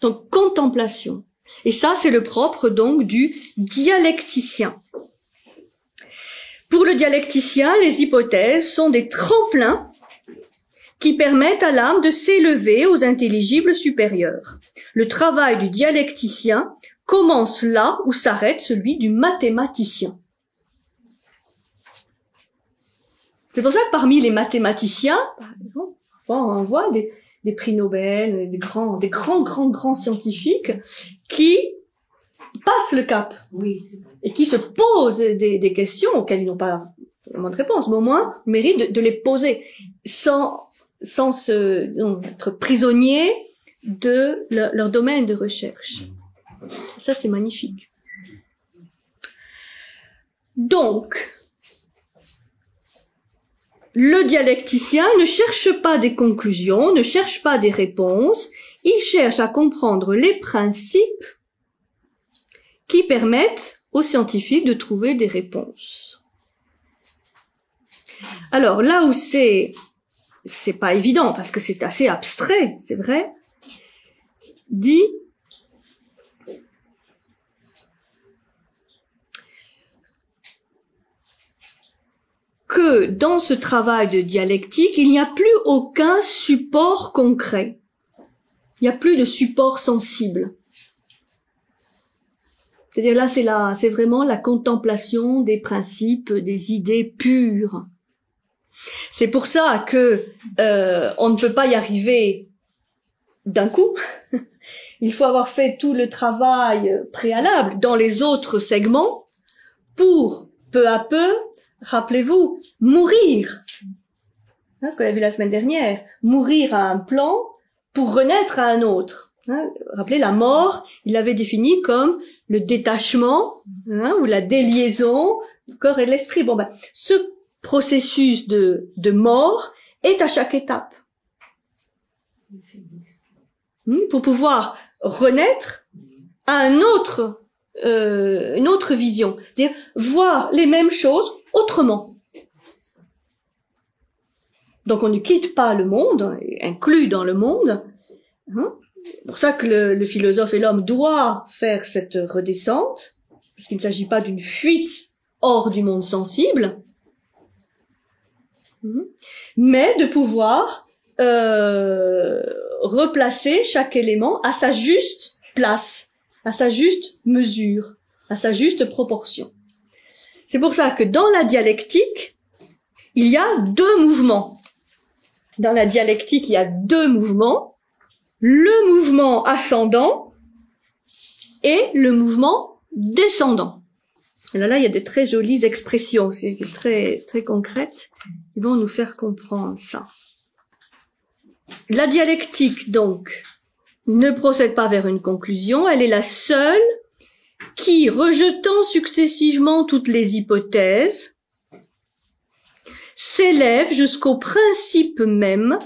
Donc, contemplation. Et ça, c'est le propre, donc, du dialecticien. Pour le dialecticien, les hypothèses sont des tremplins qui permettent à l'âme de s'élever aux intelligibles supérieurs. Le travail du dialecticien commence là où s'arrête celui du mathématicien. C'est pour ça que parmi les mathématiciens, par exemple, on voit des prix Nobel, des grands scientifiques qui passent le cap. Oui, c'est vrai. Et qui se posent des questions auxquelles ils n'ont pas vraiment de réponse, mais au moins méritent de les poser sans être prisonniers de leur domaine de recherche. Ça, c'est magnifique. Donc, le dialecticien ne cherche pas des conclusions, ne cherche pas des réponses, il cherche à comprendre les principes qui permettent aux scientifiques de trouver des réponses. Alors, là où c'est pas évident, parce que c'est assez abstrait, c'est vrai, dit que dans ce travail de dialectique, il n'y a plus aucun support concret. Il n'y a plus de support sensible. C'est-à-dire là, c'est vraiment la contemplation des principes, des idées pures. C'est pour ça que on ne peut pas y arriver d'un coup. Il faut avoir fait tout le travail préalable dans les autres segments pour peu à peu, rappelez-vous, mourir. Ce qu'on a vu la semaine dernière, mourir à un plan pour renaître à un autre. Rappelez, la mort, il l'avait défini comme le détachement ou la déliaison du corps et de l'esprit. Bon, ce processus de mort est à chaque étape. Pour pouvoir renaître à une autre vision, c'est-à-dire voir les mêmes choses autrement. Donc on ne quitte pas le monde, inclus dans le monde. C'est pour ça que le philosophe et l'homme doit faire cette redescente, parce qu'il ne s'agit pas d'une fuite hors du monde sensible, mais de pouvoir replacer chaque élément à sa juste place, à sa juste mesure, à sa juste proportion. C'est pour ça que dans la dialectique, il y a deux mouvements. Dans la dialectique, il y a deux mouvements. Le mouvement ascendant et le mouvement descendant. Et là, il y a de très jolies expressions, c'est très, très concrètes, qui vont nous faire comprendre ça. La dialectique, donc, ne procède pas vers une conclusion, elle est la seule qui, rejetant successivement toutes les hypothèses, s'élève jusqu'au principe même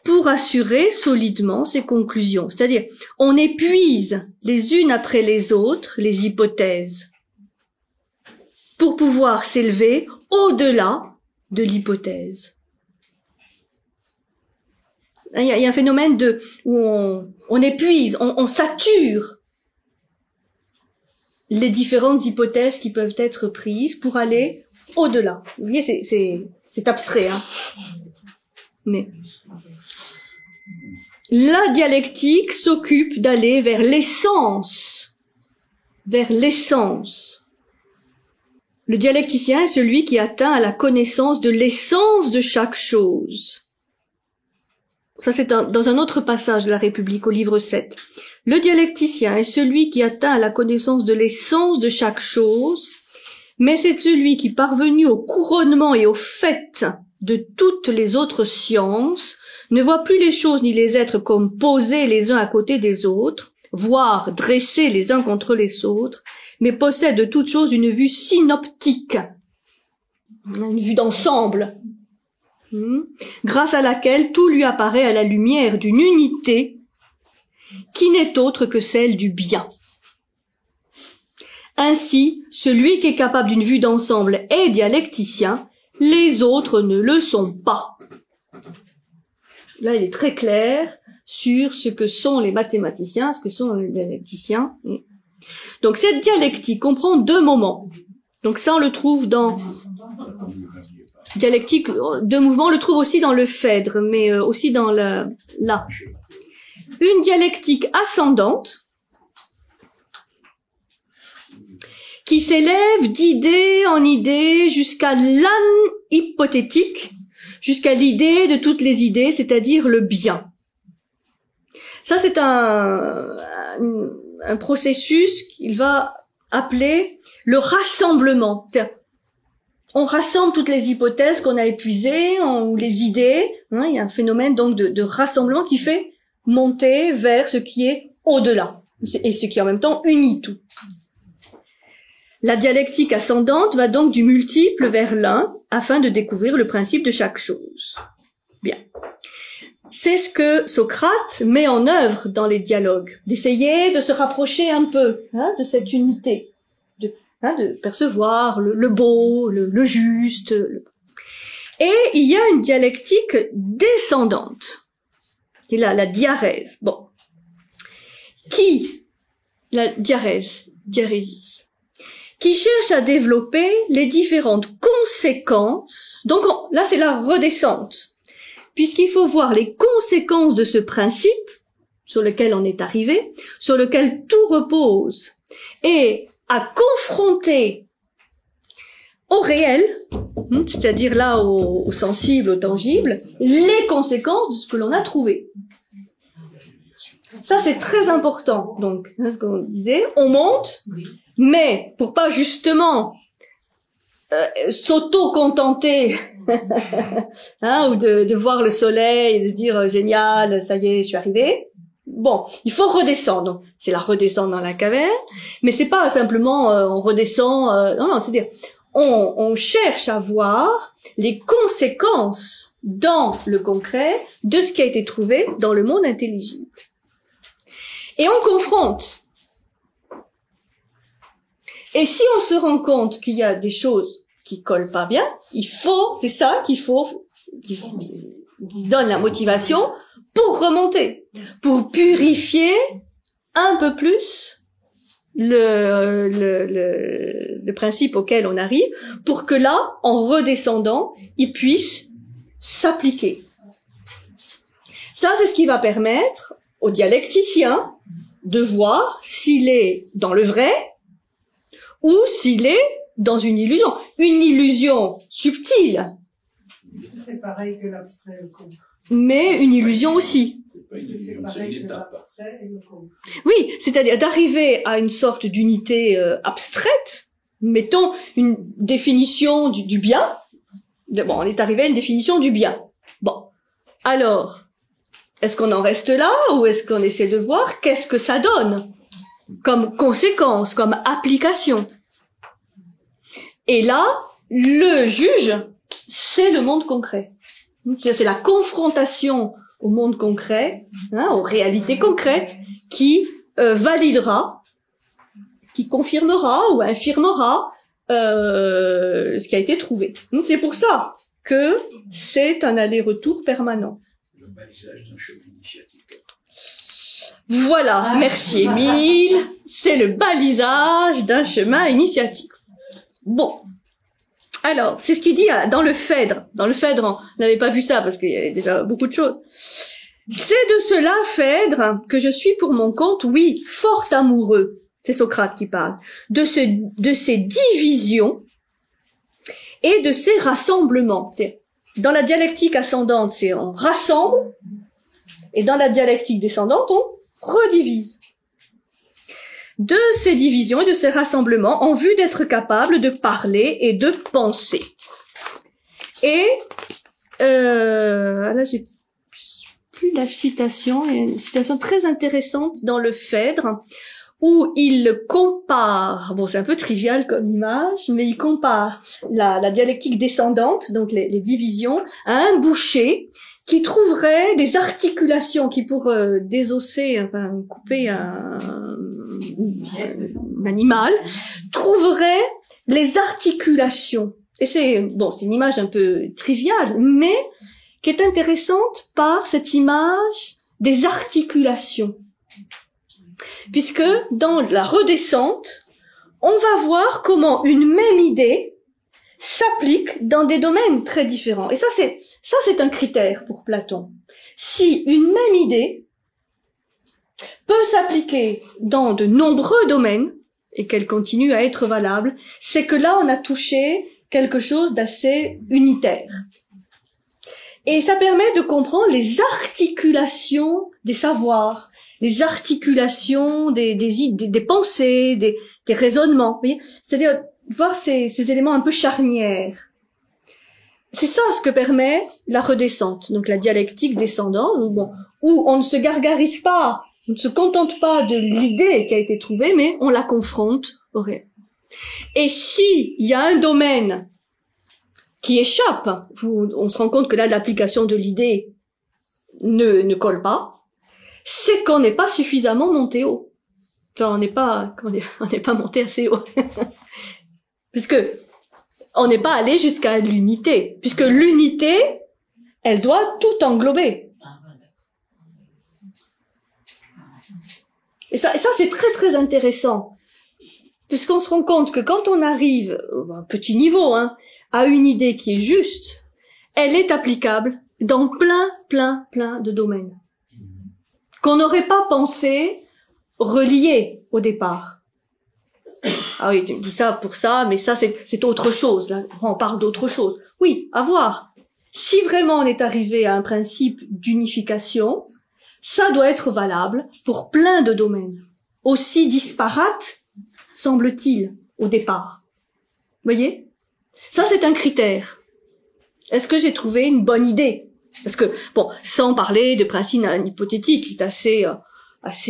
pour assurer solidement ses conclusions. C'est-à-dire, on épuise les unes après les autres les hypothèses pour pouvoir s'élever au-delà de l'hypothèse. Il y a un phénomène où on épuise, on sature les différentes hypothèses qui peuvent être prises pour aller au-delà. Vous voyez, c'est abstrait, mais la dialectique s'occupe d'aller vers l'essence. Vers l'essence. Le dialecticien est celui qui atteint à la connaissance de l'essence de chaque chose. Ça, c'est dans un autre passage de la République, au livre 7. Le dialecticien est celui qui atteint à la connaissance de l'essence de chaque chose, mais c'est celui qui, parvenu au couronnement et au fait de toutes les autres sciences, ne voit plus les choses ni les êtres comme posés les uns à côté des autres, voire dressés les uns contre les autres, mais possède de toutes choses une vue synoptique, une vue d'ensemble, grâce à laquelle tout lui apparaît à la lumière d'une unité qui n'est autre que celle du bien. Ainsi, celui qui est capable d'une vue d'ensemble est dialecticien, les autres ne le sont pas. Là, il est très clair sur ce que sont les mathématiciens, ce que sont les dialecticiens. Donc, cette dialectique comprend deux moments. Donc, ça, on le trouve dans dialectique, deux mouvements, on le trouve aussi dans le Phèdre, mais aussi dans là. Une dialectique ascendante, qui s'élève d'idée en idée jusqu'à l'anhypothétique, jusqu'à l'idée de toutes les idées, c'est-à-dire le bien. Ça, c'est un processus qu'il va appeler le rassemblement. C'est-à-dire, on rassemble toutes les hypothèses qu'on a épuisées, ou les idées. Il y a un phénomène donc de rassemblement qui fait monter vers ce qui est au-delà. et ce qui en même temps unit tout. La dialectique ascendante va donc du multiple vers l'un afin de découvrir le principe de chaque chose. Bien. C'est ce que Socrate met en œuvre dans les dialogues, d'essayer de se rapprocher un peu de cette unité, de percevoir le beau, le juste. Et il y a une dialectique descendante, qui est la diarèse. Bon. La diarésis, qui cherche à développer les différentes conséquences. Donc là, c'est la redescente, puisqu'il faut voir les conséquences de ce principe sur lequel on est arrivé, sur lequel tout repose, et à confronter au réel, c'est-à-dire là au sensible, au tangible, les conséquences de ce que l'on a trouvé. Ça, c'est très important. Donc, ce qu'on disait, on monte, mais pour pas justement s'auto-contenter ou de voir le soleil et de se dire génial, ça y est, je suis arrivé. Bon, il faut redescendre. Donc, c'est la redescente dans la caverne, mais c'est pas simplement on redescend. Non, c'est-à-dire on cherche à voir les conséquences dans le concret de ce qui a été trouvé dans le monde intelligible. Et on confronte. Et si on se rend compte qu'il y a des choses qui collent pas bien, c'est ça qui donne la motivation pour remonter, pour purifier un peu plus le principe auquel on arrive, pour que là, en redescendant, il puisse s'appliquer. Ça, c'est ce qui va permettre au dialecticien de voir s'il est dans le vrai ou s'il est dans une illusion subtile. C'est pareil que l'abstrait et le concret. Mais une illusion aussi. C'est pareil que l'abstrait et le concret. Oui, c'est-à-dire d'arriver à une sorte d'unité abstraite, mettons une définition du bien. Bon, on est arrivé à une définition du bien. Bon, alors, est-ce qu'on en reste là ou est-ce qu'on essaie de voir qu'est-ce que ça donne comme conséquence, comme application? Et là, le juge, c'est le monde concret. C'est la confrontation au monde concret, aux réalités concrètes, qui validera, qui confirmera ou infirmera ce qui a été trouvé. Donc, c'est pour ça que c'est un aller-retour permanent. Le balisage d'un chemin initiatique. Voilà, merci Émile. C'est le balisage d'un chemin initiatique. Bon. Alors, c'est ce qu'il dit dans le Phèdre. Dans le Phèdre, on n'avait pas vu ça parce qu'il y avait déjà beaucoup de choses. C'est de cela, Phèdre, que je suis pour mon compte, oui, fort amoureux. C'est Socrate qui parle. De ces divisions et de ces rassemblements. Dans la dialectique ascendante, c'est on rassemble, et dans la dialectique descendante, on redivise. De ces divisions et de ces rassemblements en vue d'être capable de parler et de penser. Et là j'ai plus la citation, il y a une citation très intéressante dans le Phèdre où il compare, bon c'est un peu trivial comme image, mais il compare la dialectique descendante, donc les divisions, à un boucher qui trouverait des articulations qui pour désosser, enfin couper un animal, trouverait les articulations. Et c'est une image un peu triviale, mais qui est intéressante par cette image des articulations. Puisque dans la redescente, on va voir comment une même idée s'applique dans des domaines très différents. Et ça c'est un critère pour Platon. Si une même idée peut s'appliquer dans de nombreux domaines et qu'elle continue à être valable, c'est que là on a touché quelque chose d'assez unitaire. Et ça permet de comprendre les articulations des savoirs, les articulations des idées, des pensées, des raisonnements. Vous voyez, c'est-à-dire voir ces éléments un peu charnières. C'est ça ce que permet la redescente, donc la dialectique descendante, où on ne se gargarise pas On ne se contente pas de l'idée qui a été trouvée, mais on la confronte au réel. Et si il y a un domaine qui échappe, on se rend compte que là, l'application de l'idée ne colle pas, c'est qu'on n'est pas suffisamment monté haut. Enfin, on n'est pas monté assez haut. Puisque on n'est pas allé jusqu'à l'unité. Puisque l'unité, elle doit tout englober. Et ça c'est très très intéressant. Puisqu'on se rend compte que quand on arrive, à un petit niveau, à une idée qui est juste, elle est applicable dans plein de domaines. Qu'on n'aurait pas pensé relier au départ. Ah oui, tu me dis ça pour ça, mais ça c'est autre chose. Là, on parle d'autre chose. Oui, à voir. Si vraiment on est arrivé à un principe d'unification, ça doit être valable pour plein de domaines, aussi disparates, semble-t-il, au départ. Vous voyez? Ça, c'est un critère. Est-ce que j'ai trouvé une bonne idée? Parce que, bon, sans parler de principe hypothétique, qui est assez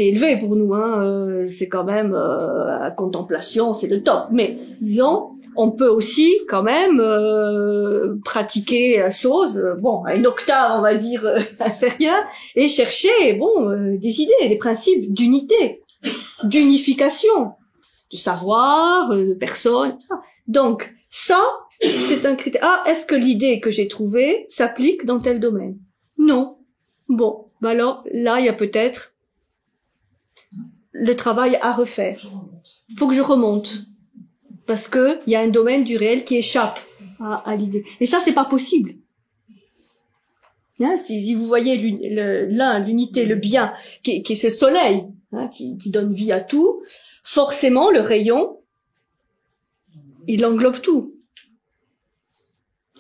élevé pour nous, c'est quand même la contemplation, c'est le top. Mais disons, on peut aussi quand même pratiquer la chose, à une octave, on va dire inférieure, et chercher, des idées, des principes d'unité, d'unification, de savoir, de personne. Donc ça, c'est un critère. Ah, est-ce que l'idée que j'ai trouvée s'applique dans tel domaine? Non. Bon, alors là, il y a peut-être le travail à refaire. Faut que je remonte. Parce que il y a un domaine du réel qui échappe à l'idée. Et ça, c'est pas possible. Si vous voyez l'unité, le bien, qui est ce soleil, qui donne vie à tout, forcément, le rayon, il englobe tout.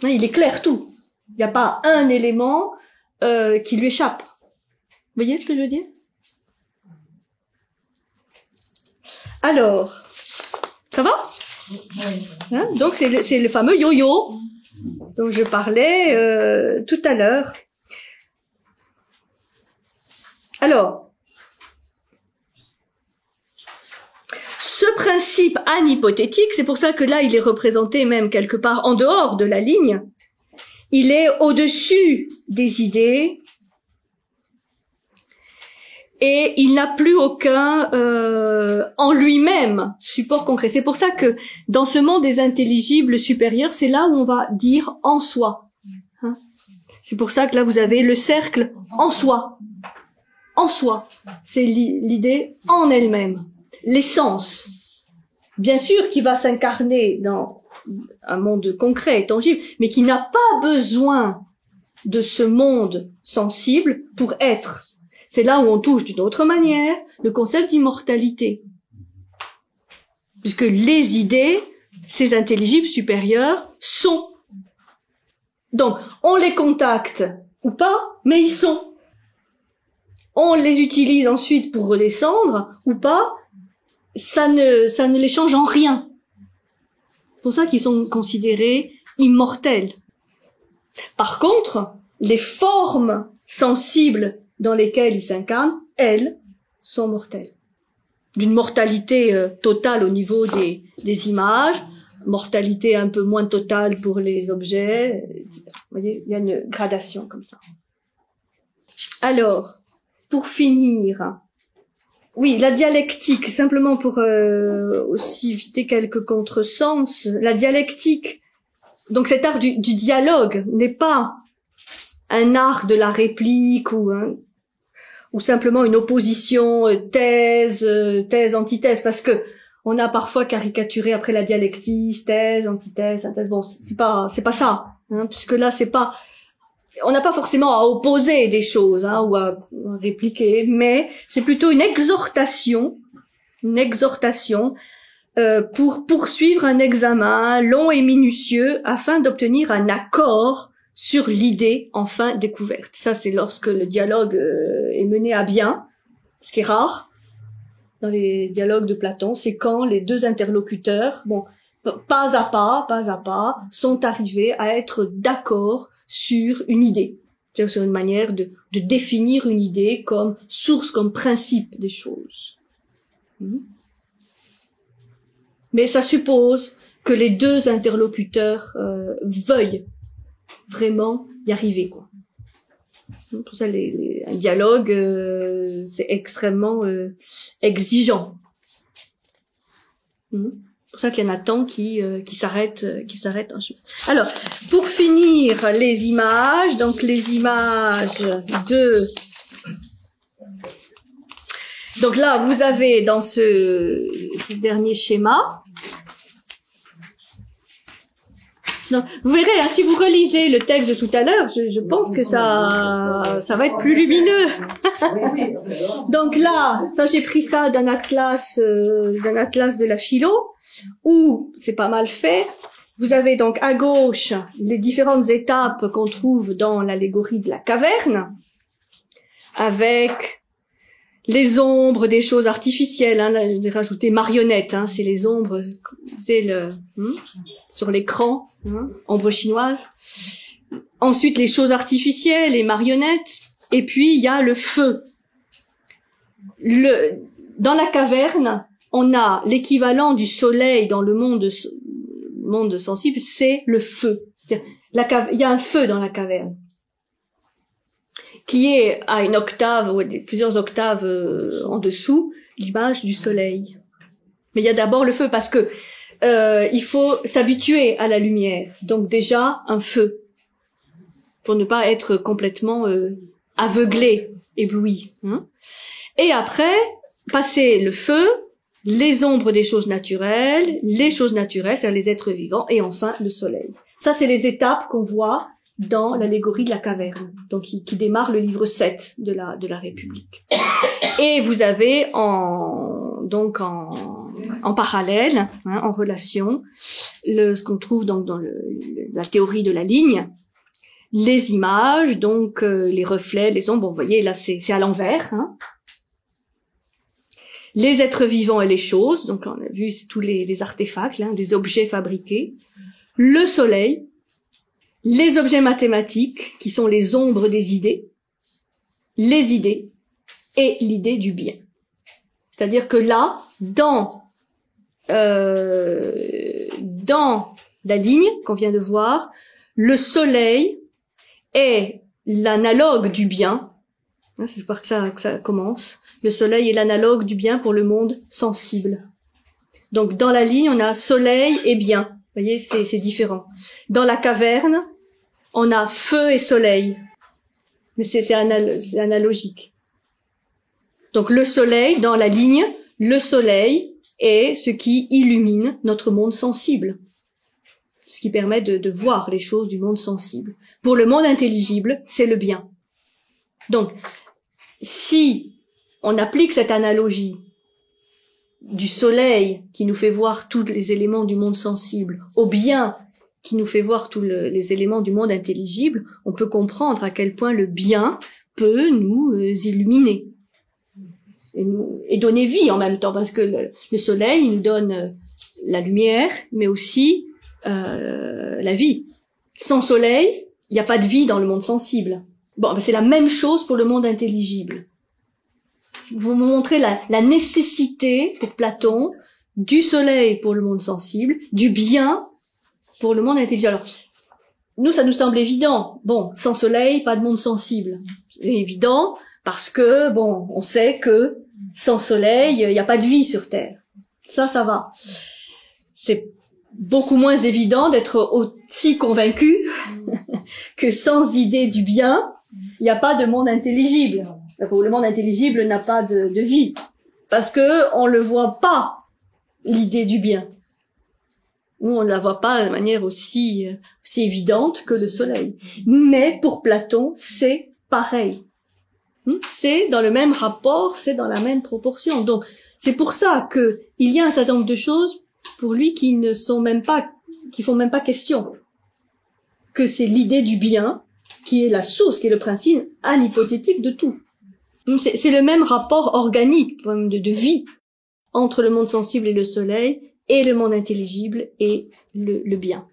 Il éclaire tout. Il n'y a pas un élément qui lui échappe. Vous voyez ce que je veux dire? Alors, ça va? Donc c'est le fameux yo-yo dont je parlais tout à l'heure. Alors, ce principe anhypothétique, c'est pour ça que là il est représenté même quelque part en dehors de la ligne, il est au-dessus des idées et il n'a plus aucun en lui-même support concret. C'est pour ça que dans ce monde des intelligibles supérieurs, c'est là où on va dire en soi. C'est pour ça que là vous avez le cercle en soi. En soi, c'est l'idée en elle-même, l'essence. Bien sûr qui va s'incarner dans un monde concret et tangible, mais qui n'a pas besoin de ce monde sensible pour être. C'est là où on touche d'une autre manière le concept d'immortalité. Puisque les idées, ces intelligibles supérieurs, sont. Donc, on les contacte ou pas, mais ils sont. On les utilise ensuite pour redescendre ou pas, ça ne les change en rien. C'est pour ça qu'ils sont considérés immortels. Par contre, les formes sensibles dans lesquelles ils s'incarnent, elles, sont mortelles. D'une mortalité totale au niveau des images, mortalité un peu moins totale pour les objets, etc. Vous voyez, il y a une gradation comme ça. Alors, pour finir, oui, la dialectique, simplement pour aussi éviter quelques contresens, la dialectique, donc cet art du dialogue n'est pas un art de la réplique ou simplement une opposition thèse, antithèse, parce que on a parfois caricaturé après la dialectique, thèse, antithèse, synthèse. Bon, c'est pas ça, puisque là c'est pas, on n'a pas forcément à opposer des choses ou à répliquer, mais c'est plutôt une exhortation pour poursuivre un examen long et minutieux afin d'obtenir un accord sur l'idée enfin découverte. Ça, c'est lorsque le dialogue est mené à bien, ce qui est rare dans les dialogues de Platon, c'est quand les deux interlocuteurs, pas à pas, sont arrivés à être d'accord sur une idée. C'est-à-dire sur une manière de définir une idée comme source, comme principe des choses. Mais ça suppose que les deux interlocuteurs veuillent vraiment y arriver, quoi. Pour ça, un dialogue, c'est extrêmement exigeant. C'est pour ça qu'il y en a tant qui s'arrêtent un jour. Alors, pour finir les images, donc les images de... Donc là, vous avez dans ce dernier schéma... Non, vous verrez, hein, si vous relisez le texte de tout à l'heure, je pense que ça va être plus lumineux. Donc là, ça j'ai pris ça d'un atlas de la philo, où c'est pas mal fait. Vous avez donc à gauche les différentes étapes qu'on trouve dans l'allégorie de la caverne, avec les ombres des choses artificielles, hein, là, j'ai rajouté marionnettes, hein, c'est les ombres, c'est sur l'écran, hein, ombre chinoise. Ensuite, les choses artificielles, les marionnettes, et puis il y a le feu. Dans la caverne, on a l'équivalent du soleil dans le monde sensible, c'est le feu. Il y a un feu dans la caverne, qui est à une octave ou plusieurs octaves en dessous l'image du soleil. Mais il y a d'abord le feu parce que il faut s'habituer à la lumière. Donc déjà un feu pour ne pas être complètement aveuglé, ébloui. Hein. Et après, passer le feu, les ombres des choses naturelles, c'est-à-dire les êtres vivants, et enfin le soleil. Ça, c'est les étapes qu'on voit dans l'allégorie de la caverne, donc qui démarre le livre 7 de la République. Et vous avez en parallèle, hein, en relation, ce qu'on trouve donc dans la théorie de la ligne, les images, donc les reflets, les ombres. Bon, vous voyez là, c'est à l'envers. Hein. Les êtres vivants et les choses, donc on a vu tous les artefacts, là, des objets fabriqués. Le soleil. Les objets mathématiques, qui sont les ombres des idées, les idées, et l'idée du bien. C'est-à-dire que là, dans la ligne qu'on vient de voir, le soleil est l'analogue du bien. C'est par que ça commence. Le soleil est l'analogue du bien pour le monde sensible. Donc dans la ligne, on a soleil et bien. Vous voyez, c'est différent. Dans la caverne, on a feu et soleil. Mais c'est analogique. Donc le soleil, dans la ligne, le soleil est ce qui illumine notre monde sensible. Ce qui permet de voir les choses du monde sensible. Pour le monde intelligible, c'est le bien. Donc, si on applique cette analogie du soleil qui nous fait voir tous les éléments du monde sensible au bien qui nous fait voir tous les éléments du monde intelligible, on peut comprendre à quel point le bien peut nous illuminer et donner vie en même temps, parce que le soleil nous donne la lumière, mais aussi la vie. Sans soleil, il n'y a pas de vie dans le monde sensible. Bon, ben c'est la même chose pour le monde intelligible. Pour vous montrer la nécessité pour Platon du soleil pour le monde sensible, du bien pour le monde intelligible. Alors, nous, ça nous semble évident. Bon, sans soleil, pas de monde sensible. C'est évident parce que, bon, on sait que sans soleil, il n'y a pas de vie sur Terre. Ça va. C'est beaucoup moins évident d'être aussi convaincu que sans idée du bien, il n'y a pas de monde intelligible. Le monde intelligible n'a pas de vie. Parce que on le voit pas, l'idée du bien. Ou on ne la voit pas de manière aussi évidente que le soleil. Mais pour Platon, c'est pareil. C'est dans le même rapport, c'est dans la même proportion. Donc, c'est pour ça que il y a un certain nombre de choses pour lui qui font même pas question. Que c'est l'idée du bien qui est la source, qui est le principe anhypothétique de tout. Donc, c'est le même rapport organique, de vie, entre le monde sensible et le soleil, et le monde intelligible et le bien.